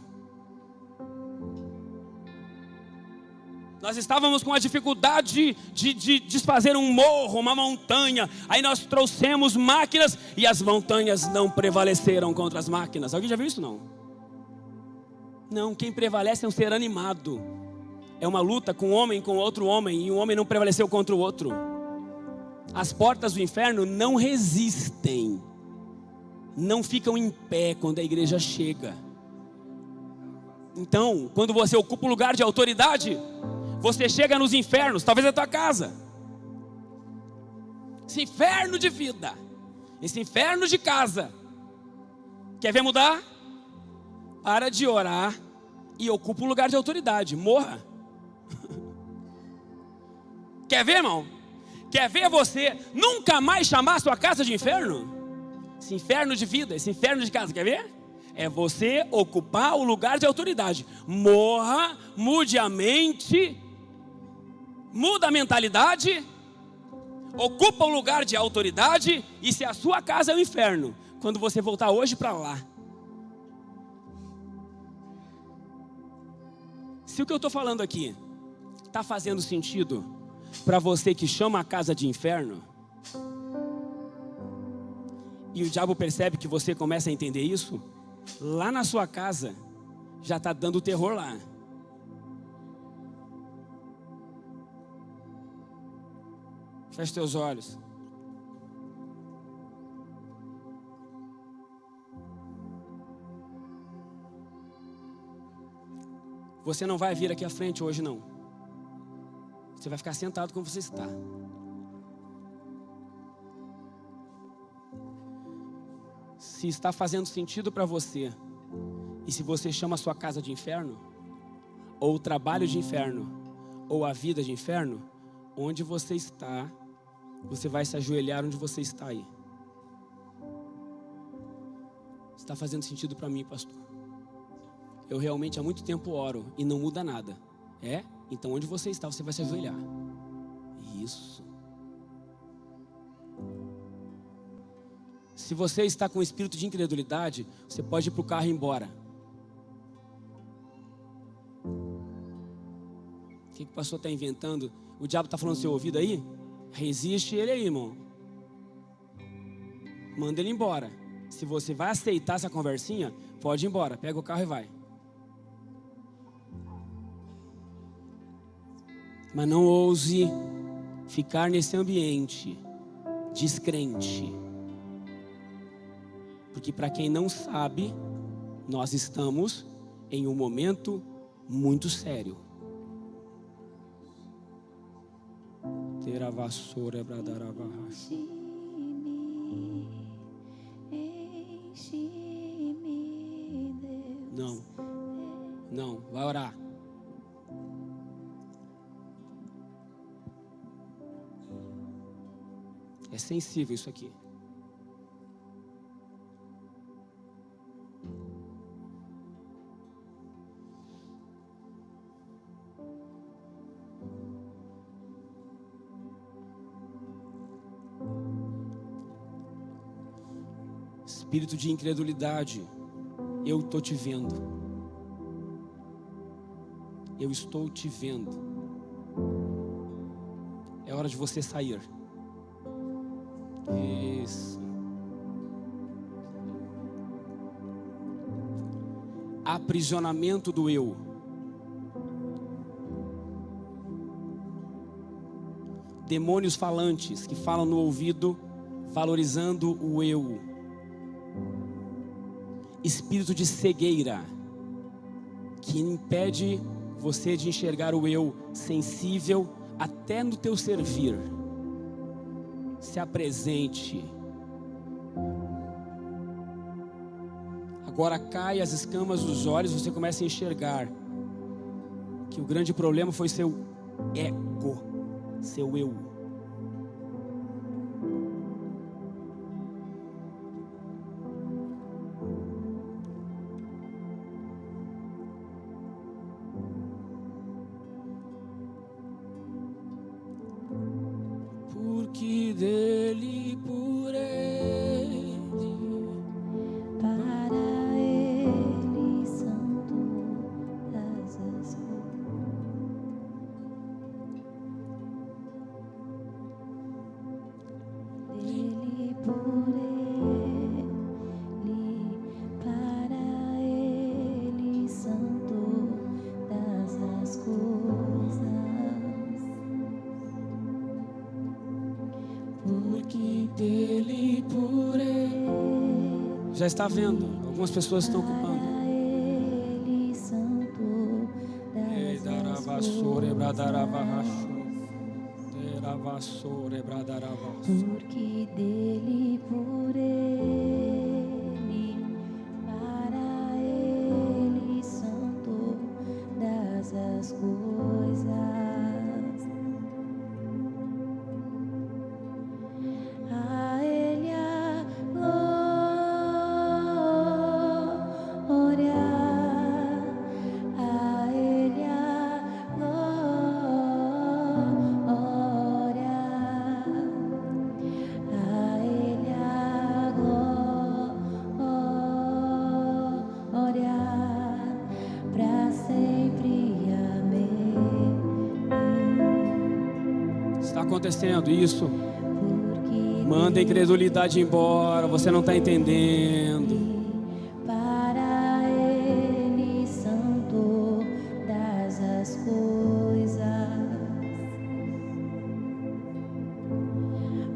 Nós estávamos com a dificuldade de desfazer um morro, uma montanha. Aí nós trouxemos máquinas e as montanhas não prevaleceram contra as máquinas. Alguém já viu isso? Não. Não, quem prevalece é um ser animado. É uma luta com um homem com outro homem, e um homem não prevaleceu contra o outro. As portas do inferno não resistem, não ficam em pé quando a igreja chega. Então, quando você ocupa um lugar de autoridade, você chega nos infernos, talvez na tua casa. Esse inferno de vida, esse inferno de casa. Quer ver mudar? Para de orar e ocupa um lugar de autoridade. Morra. Quer ver, irmão? Quer ver você nunca mais chamar a sua casa de inferno? Esse inferno de vida, esse inferno de casa, quer ver? É você ocupar o lugar de autoridade. Morra, mude a mente, muda a mentalidade, ocupa o lugar de autoridade. E se a sua casa é o inferno, quando você voltar hoje para lá, se o que eu estou falando aqui está fazendo sentido para você que chama a casa de inferno, e o diabo percebe que você começa a entender isso, lá na sua casa já está dando terror lá. Feche teus olhos. Você não vai vir aqui à frente hoje, não. Você vai ficar sentado como você está. Se está fazendo sentido para você, e se você chama a sua casa de inferno, ou o trabalho de inferno, ou a vida de inferno, onde você está, você vai se ajoelhar onde você está aí. Está fazendo sentido para mim, pastor? Eu realmente há muito tempo oro e não muda nada. É? Então onde você está, você vai se ajoelhar. Isso. Se você está com espírito de incredulidade, você pode ir para o carro e ir embora. O que o pastor está inventando? O diabo está falando no seu ouvido aí? Resiste ele aí, irmão. Manda ele embora. Se você vai aceitar essa conversinha, pode ir embora. Pega o carro e vai. Mas não ouse ficar nesse ambiente descrente. Porque para quem não sabe, nós estamos em um momento muito sério. Ter a vassoura para dar a barra. Não, vai orar. É sensível isso aqui. Espírito de incredulidade, eu estou te vendo. Eu estou te vendo. É hora de você sair. Isso. Aprisionamento do eu. Demônios falantes que falam no ouvido, valorizando o eu. Espírito de cegueira que impede você de enxergar o eu sensível até no teu servir. Se apresente. Agora cai as escamas dos olhos, você começa a enxergar que o grande problema foi seu ego, seu eu. Porque dele, por ele, para ele são todas as coisas. Dele, por ele, para ele são todas as coisas. porque dele, por ele. Já está vendo? Algumas pessoas estão ocupando. Para ele são todas as coisas. Porque dele, por ele, para ele são todas as coisas. A ele a glória, a ele a glória, a ele a glória, para sempre. Amém. Está acontecendo isso. Porque Manda a incredulidade embora. Você não está entendendo. para ele são todas as coisas.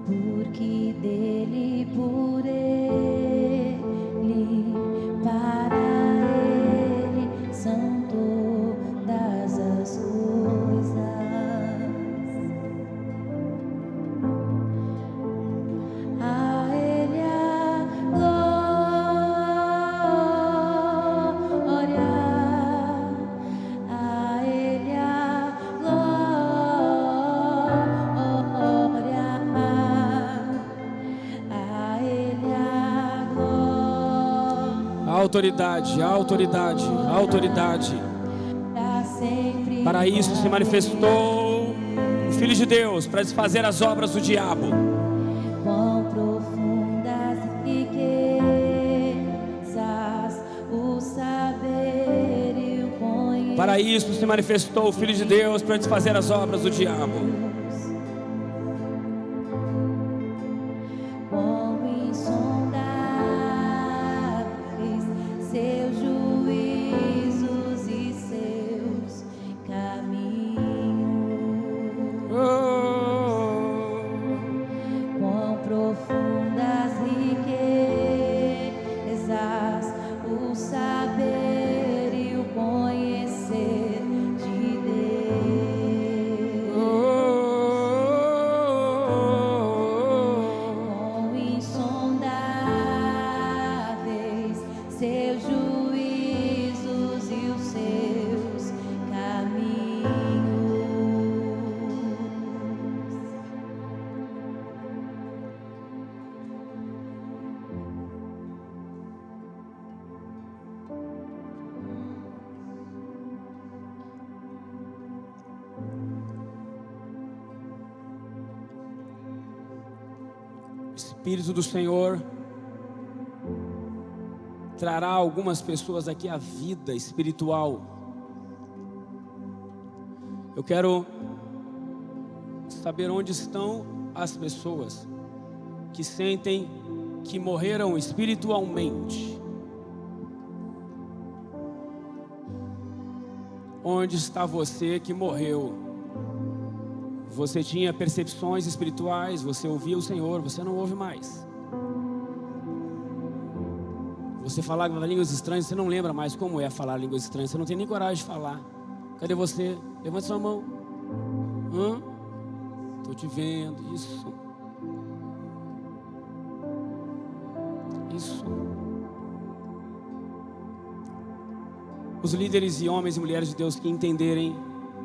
Porque dele, por ele, para ele são todas as coisas. A ele a glória, a ele a glória, a ele a glória, A autoridade, a autoridade, a autoridade. para sempre. Para isso se manifestou o Filho de Deus, para desfazer as obras do diabo. Quão profundas riquezas, o saber e o conhecimento. Para isso se manifestou o Filho de Deus, para desfazer as obras do diabo. Quão insondáveis seus juízos e seus caminhos. Oh, Quão profundas riquezas, o saber e o conhecer de Deus. Quão insondáveis seus juízos e os seus caminhos. Espírito do Senhor trará algumas pessoas aqui à vida espiritual. Eu quero saber onde estão as pessoas que sentem que morreram espiritualmente. Onde está você que morreu? Você tinha percepções espirituais, você ouvia o Senhor, você não ouve mais. Você falava línguas estranhas, você não lembra mais como é falar línguas estranhas, você não tem nem coragem de falar. Cadê você? Levante sua mão. Estou te vendo, isso. Isso. Os líderes e homens e mulheres de Deus que entenderem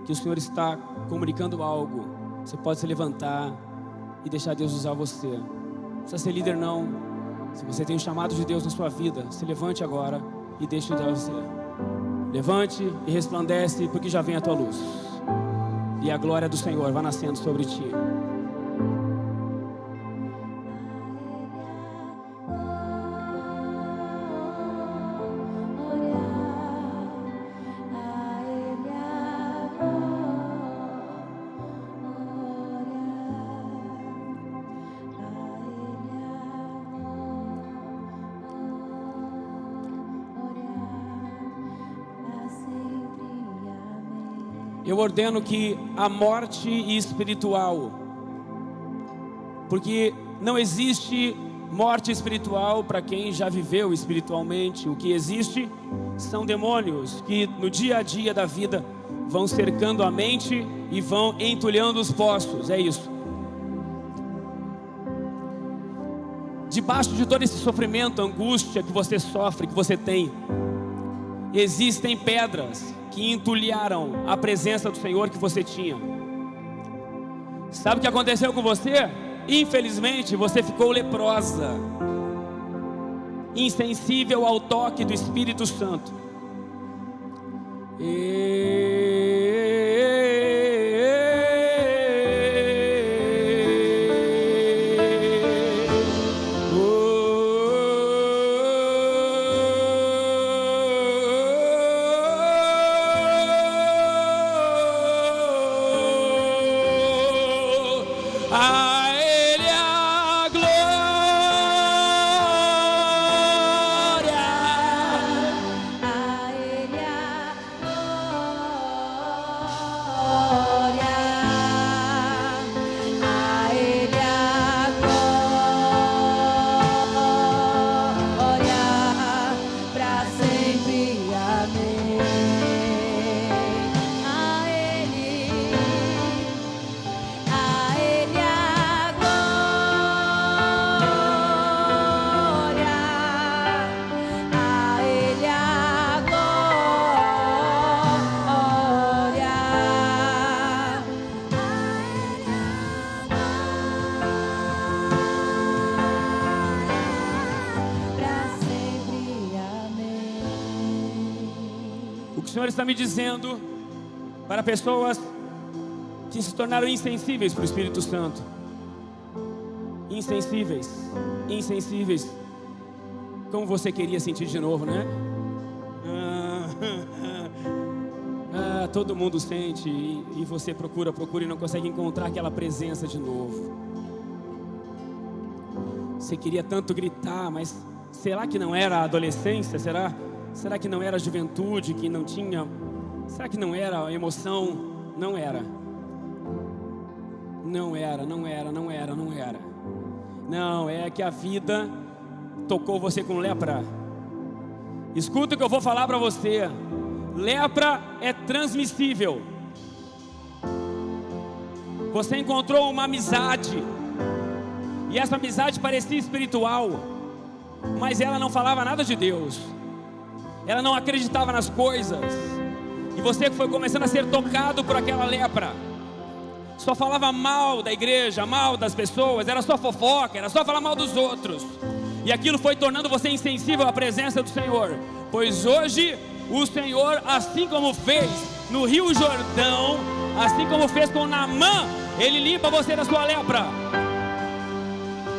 que o Senhor está comunicando algo, você pode se levantar e deixar Deus usar você. Não precisa ser líder não. Se você tem um chamado de Deus na sua vida, se levante agora e deixe Deus usar você. Levante e resplandece, porque já vem a tua luz. E a glória do Senhor vai nascendo sobre ti. Eu ordeno que a morte espiritual, porque não existe morte espiritual para quem já viveu espiritualmente. O que existe são demônios que no dia a dia da vida vão cercando a mente e vão entulhando os poços. É isso. Debaixo de todo esse sofrimento, angústia que você sofre, que você tem, existem pedras que entulharam a presença do Senhor que você tinha. Sabe o que aconteceu com você? Infelizmente você ficou leprosa, insensível ao toque do Espírito Santo. O Senhor está me dizendo para pessoas que se tornaram insensíveis para o Espírito Santo. Insensíveis, insensíveis. Como você queria sentir de novo, né? Todo mundo sente e você procura e não consegue encontrar aquela presença de novo. Você queria tanto gritar, mas será que não era a adolescência? Será que não era a juventude que não tinha? Será que não era a emoção? Não era. Não era. Não, é que a vida tocou você com lepra. Escuta o que eu vou falar para você. Lepra é transmissível. Você encontrou uma amizade, e essa amizade parecia espiritual, mas ela não falava nada de Deus. Ela não acreditava nas coisas. E você foi começando a ser tocado por aquela lepra. Só falava mal da igreja, mal das pessoas. Era só fofoca, era só falar mal dos outros. E aquilo foi tornando você insensível à presença do Senhor. Pois hoje o Senhor, assim como fez no Rio Jordão, assim como fez com Naamã, Ele limpa você da sua lepra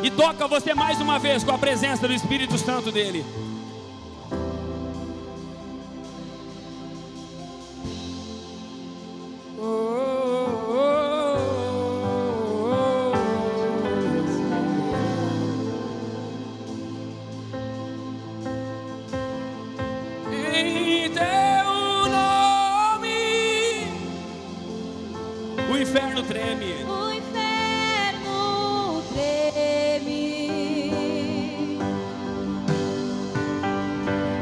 e toca você mais uma vez com a presença do Espírito Santo dEle. O inferno treme. O inferno treme.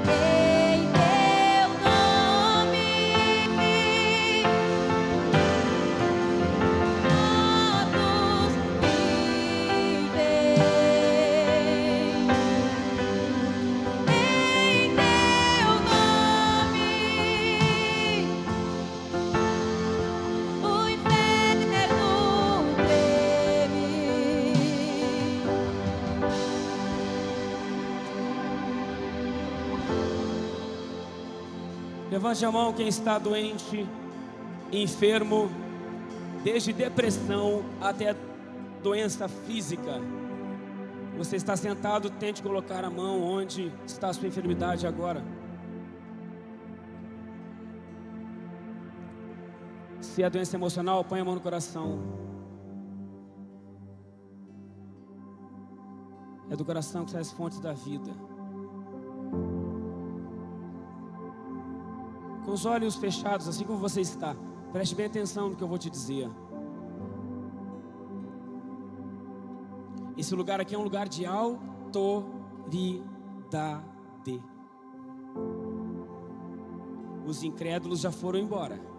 Em teu nome, todos vivem. Em teu nome. Levante a mão quem está doente, enfermo, desde depressão até doença física. Você está sentado, tente colocar a mão onde está a sua enfermidade agora. Se é doença emocional, põe a mão no coração. É do coração que saem as fontes da vida. Com os olhos fechados, assim como você está, preste bem atenção no que eu vou te dizer. Esse lugar aqui é um lugar de autoridade. Os incrédulos já foram embora.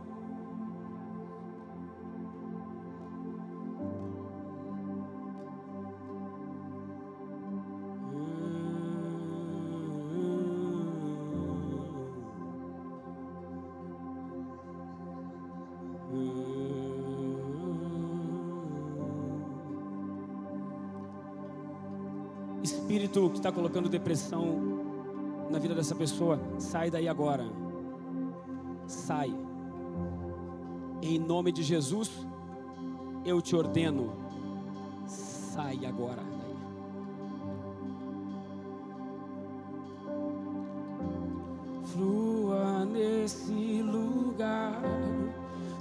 Espírito que está colocando depressão na vida dessa pessoa, sai daí agora. Sai. Em nome de Jesus, eu te ordeno. Sai agora. Flua nesse lugar,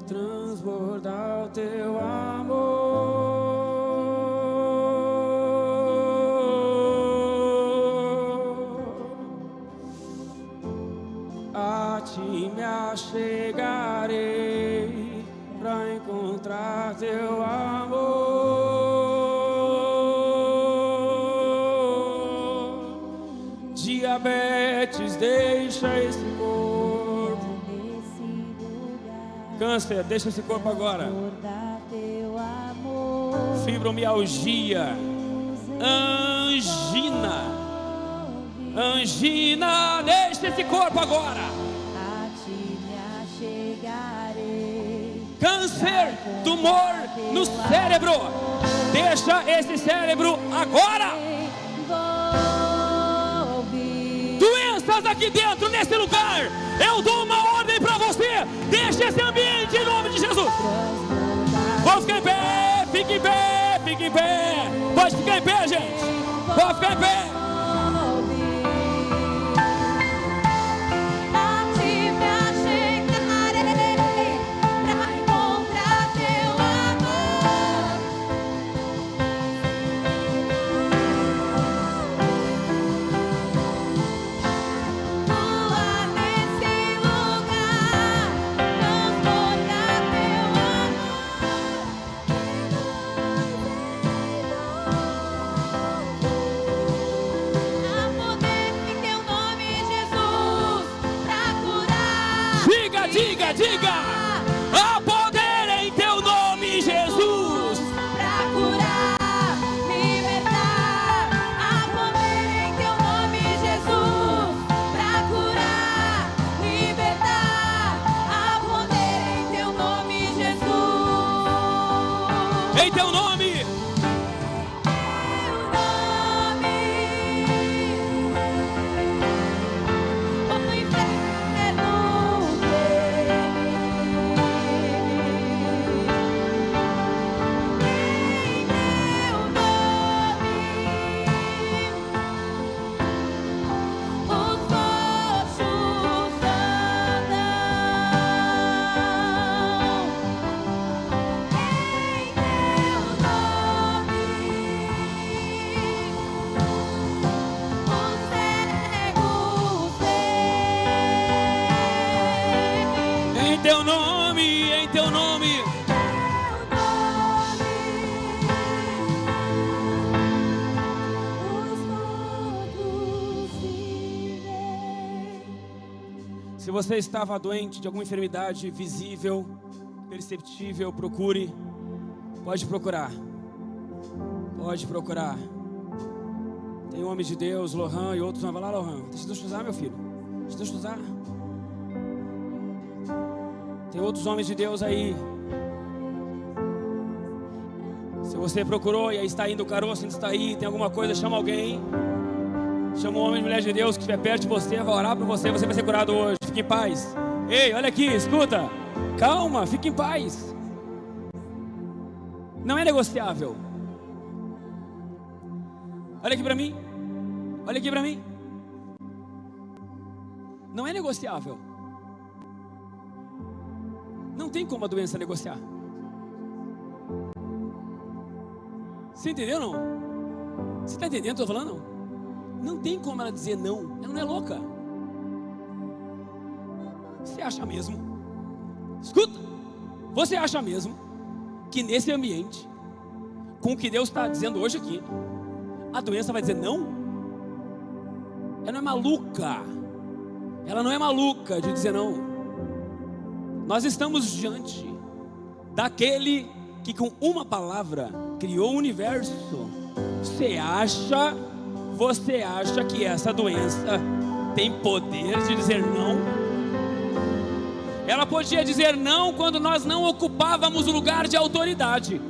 transbordar o teu amor. Me achegarei para encontrar teu amor. Diabetes, deixa esse corpo. Câncer, deixa esse corpo agora. Fibromialgia, angina, deixa esse corpo agora. Câncer, tumor no cérebro, deixa esse cérebro agora. Doenças aqui dentro, nesse lugar, eu dou uma ordem para você. Deixa esse ambiente em nome de Jesus. Vamos ficar em pé, fique em pé, fique em pé. Pode ficar em pé, gente. Pode ficar em pé. Diga, há poder em teu nome, Jesus, pra curar, libertar. Há poder em teu nome, Jesus, pra curar, libertar. Há poder em teu nome, Jesus. Em teu nome. Em teu nome. Se você estava doente de alguma enfermidade visível, perceptível, procure. Pode procurar. Pode procurar. Tem homens de Deus, Lohan e outros. Vai lá, Lohan. Deixa Deus te usar, meu filho. Deixa Deus te usar. Tem outros homens de Deus aí. Se você procurou e aí está indo o caroço, ainda está aí, tem alguma coisa, chama alguém. Chama um homem e mulher de Deus que estiver perto de você, vai orar por você, você vai ser curado hoje. Fique em paz. Ei, olha aqui, escuta. Calma, fique em paz. Não é negociável. Olha aqui para mim. Olha aqui para mim. Não é negociável. Não tem como a doença negociar. Você entendeu não? Você está entendendo o que eu estou falando? Não tem como ela dizer não. Ela não é louca. Você acha mesmo? Escuta. Você acha mesmo que nesse ambiente, com o que Deus está dizendo hoje aqui, a doença vai dizer não? Ela não é maluca. Ela não é maluca de dizer não. Nós estamos diante daquele que com uma palavra criou o universo. Você acha que essa doença tem poder de dizer não? Ela podia dizer não quando nós não ocupávamos o lugar de autoridade.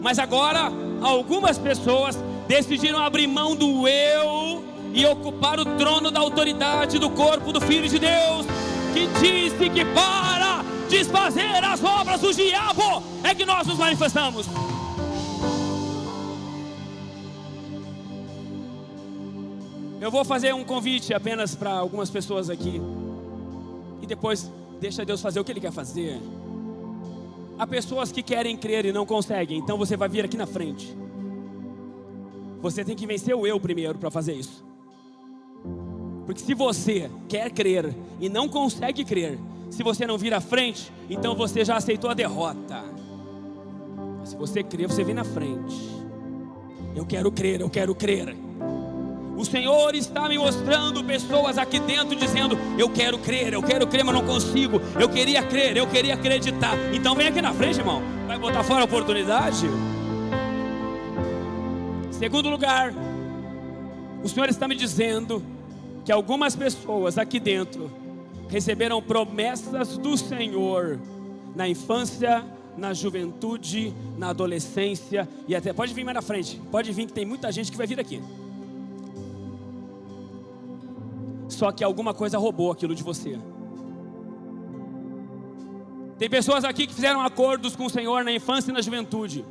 Mas agora, algumas pessoas decidiram abrir mão do eu e ocupar o trono da autoridade do corpo do Filho de Deus, que disse que para desfazer as obras do diabo é que nós nos manifestamos. Eu vou fazer um convite apenas para algumas pessoas aqui, e depois deixa Deus fazer o que Ele quer fazer. Há pessoas que querem crer e não conseguem, então você vai vir aqui na frente. Você tem que vencer o eu primeiro para fazer isso. Porque se você quer crer e não consegue crer, se você não vir à frente, então você já aceitou a derrota. Mas se você crer, você vem na frente. Eu quero crer, eu quero crer. O Senhor está me mostrando pessoas aqui dentro dizendo: eu quero crer, mas não consigo. Eu queria crer, eu queria acreditar. Então vem aqui na frente, irmão. Vai botar fora a oportunidade? Segundo lugar, o Senhor está me dizendo que algumas pessoas aqui dentro receberam promessas do Senhor na infância, na juventude, na adolescência e até, pode vir mais na frente, pode vir que tem muita gente que vai vir aqui. Só que alguma coisa roubou aquilo de você. Tem pessoas aqui que fizeram acordos com o Senhor na infância e na juventude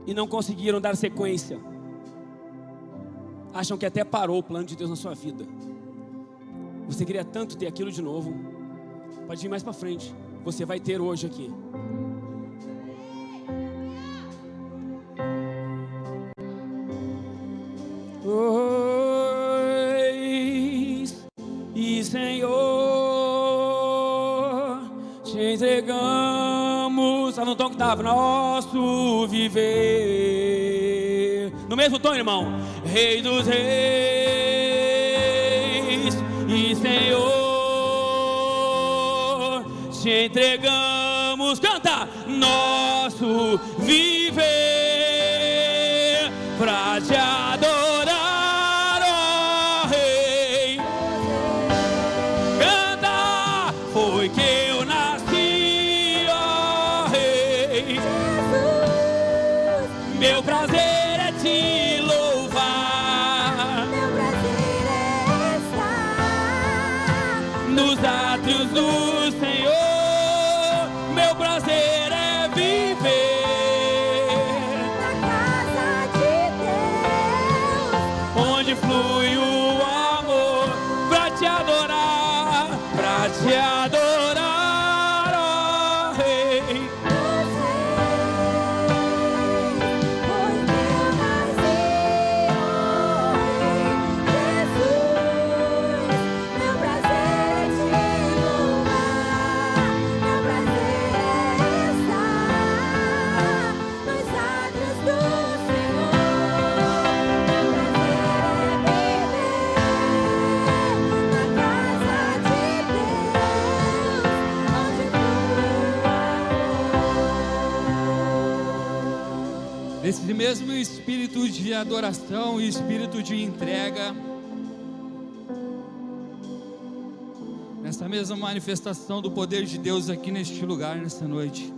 e não conseguiram dar sequência. Acham que até parou o plano de Deus na sua vida. Você queria tanto ter aquilo de novo. Pode ir mais para frente. Você vai ter hoje aqui. E Senhor, te entregamos. Está no tom que estava, nosso viver. No mesmo tom, irmão. Rei dos reis e Senhor, te entregamos. Canta! Nosso viver pra te adorar, ó Rei. Canta! Foi que eu nasci, ó Rei. Meu prazer é te louvar. Meu prazer é estar Nos átrios do Senhor, meu prazer é viver na casa de Deus, onde flui o amor pra te adorar, ó Rei. foi que eu nasci, Jesus. Meu prazer é te louvar, meu prazer é estar nos átrios do Senhor. Meu prazer é viver na casa de Deus, onde flui o amor. Nesse mesmo espírito de adoração e espírito de entrega, nessa mesma manifestação do poder de Deus aqui neste lugar, nessa noite,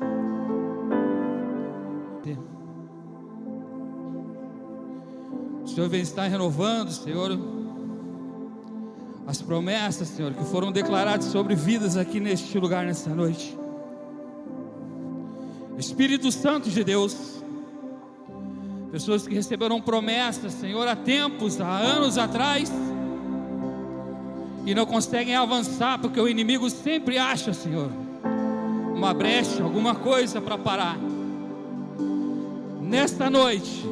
o Senhor vem estar renovando, Senhor, as promessas, Senhor, que foram declaradas sobre vidas aqui neste lugar, nessa noite. Espírito Santo de Deus, pessoas que receberam promessas, Senhor, há tempos, há anos atrás, e não conseguem avançar, porque o inimigo sempre acha, Senhor, uma brecha, alguma coisa para parar. Nesta noite,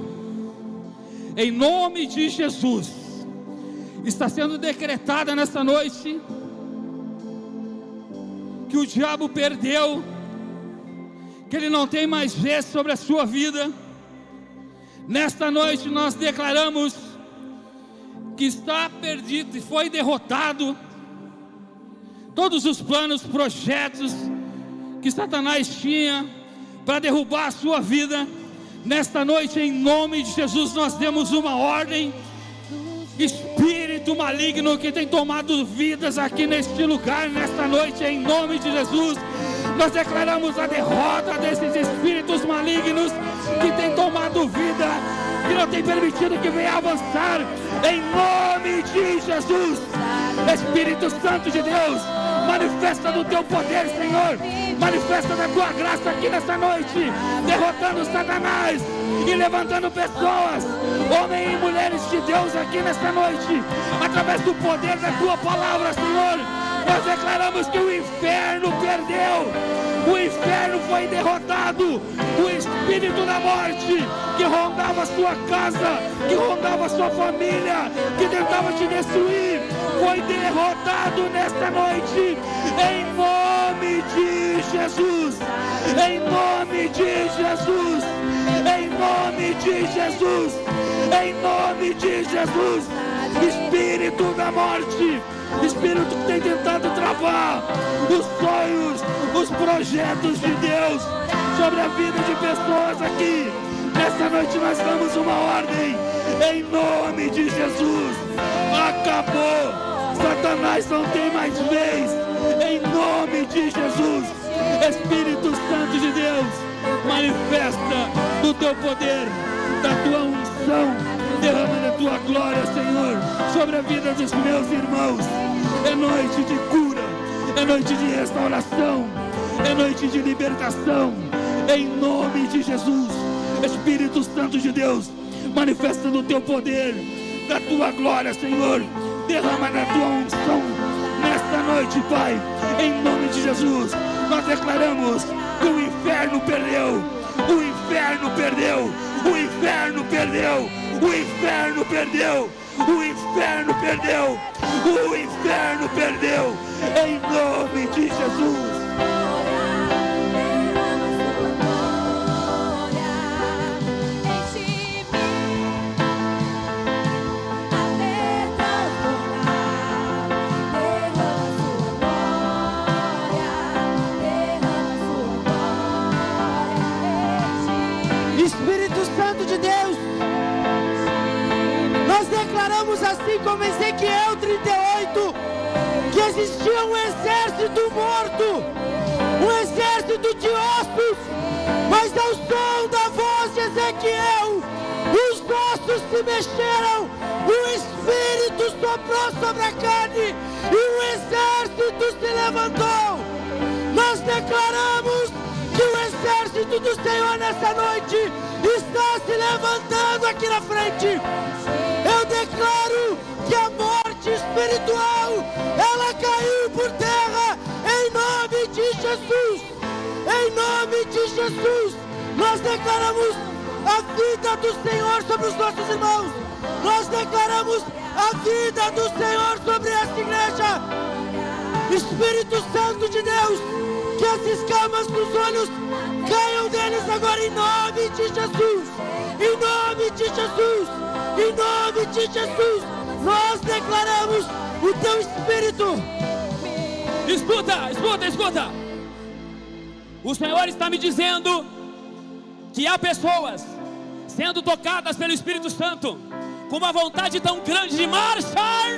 em nome de Jesus, está sendo decretada nesta noite que o diabo perdeu, que ele não tem mais vez sobre a sua vida. Nesta noite nós declaramos que está perdido e foi derrotado todos os planos, projetos que Satanás tinha para derrubar a sua vida. Nesta noite, em nome de Jesus, nós demos uma ordem. Espírito maligno que tem tomado vidas aqui neste lugar, nesta noite, em nome de Jesus, nós declaramos a derrota desses espíritos malignos que tem tomado vida, que não tem permitido que venha avançar, em nome de Jesus. Espírito Santo de Deus, manifesta do teu poder, Senhor, manifesta da tua graça aqui nessa noite, derrotando Satanás e levantando pessoas, homens e mulheres de Deus aqui nessa noite, através do poder da tua palavra, Senhor. Nós declaramos que o inferno perdeu, o inferno foi derrotado, o espírito da morte que rondava a sua casa, que rondava a sua família, que tentava te destruir, foi derrotado nesta noite, em nome de Jesus, em nome de Jesus, em nome de Jesus, em nome de Jesus. Espírito da morte, espírito que tem tentado travar os sonhos, os projetos de Deus sobre a vida de pessoas aqui, nesta noite nós damos uma ordem, em nome de Jesus. Acabou, Satanás não tem mais vez, em nome de Jesus. Espírito Santo de Deus, manifesta do teu poder, da tua unção, derrama da tua glória, Senhor, sobre a vida dos meus irmãos. É noite de cura, é noite de restauração, é noite de libertação, em nome de Jesus. Espírito Santo de Deus, manifesta do teu poder, da tua glória, Senhor, derrama da tua unção nesta noite, Pai, em nome de Jesus. Nós declaramos que o inferno perdeu, o inferno perdeu, o inferno perdeu, o inferno perdeu, o inferno perdeu, o inferno perdeu, em nome de Jesus. Espírito Santo de Deus, nós declaramos assim como Ezequiel 38, que existia um exército morto, um exército de ossos, mas ao som da voz de Ezequiel, os ossos se mexeram, o Espírito soprou sobre a carne e o exército se levantou. Nós declaramos que o exército do Senhor nessa noite está se levantando aqui na frente. Eu declaro que a morte espiritual, ela caiu por terra, em nome de Jesus. Em nome de Jesus, nós declaramos a vida do Senhor sobre os nossos irmãos. Nós declaramos a vida do Senhor sobre esta igreja. Espírito Santo de Deus, que as escamas dos olhos caiam deles agora em nome de Jesus, em nome de Jesus, em nome de Jesus. Nós declaramos o teu Espírito. Escuta. O Senhor está me dizendo que há pessoas sendo tocadas pelo Espírito Santo com uma vontade tão grande de marchar.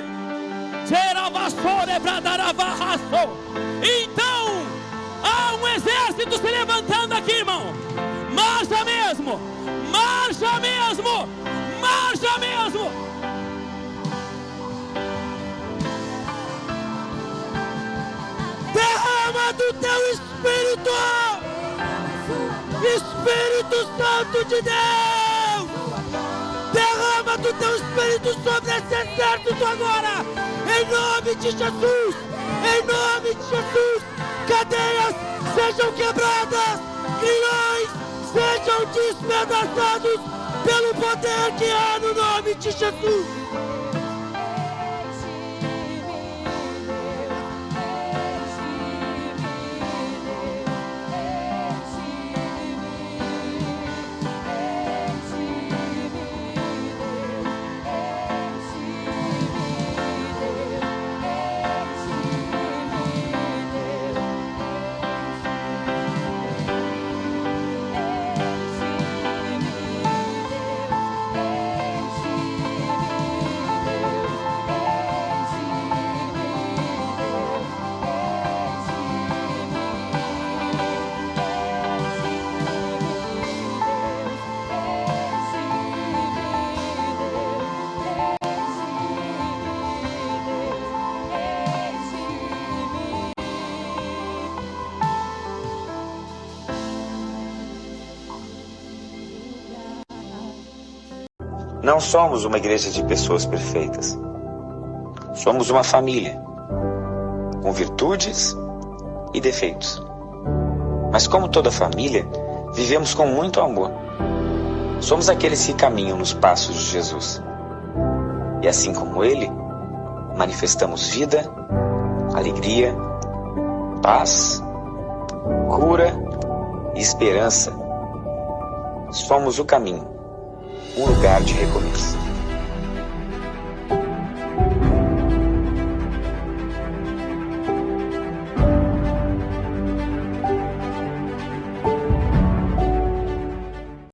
Então há um exército se levantando aqui, irmão. Marcha mesmo, marcha mesmo, marcha mesmo. do teu Espírito. Espírito Santo de Deus, derrama do teu Espírito sobre esse exército agora, em nome de Jesus, em nome de Jesus. Cadeias sejam quebradas, grilhões sejam despedaçados pelo poder que há no nome de Jesus. Não somos uma igreja de pessoas perfeitas. Somos uma família, com virtudes e defeitos. Mas como toda família, vivemos com muito amor. Somos aqueles que caminham nos passos de Jesus. E assim como Ele, manifestamos vida, alegria, paz, cura e esperança. Somos o caminho, um lugar de recomeço.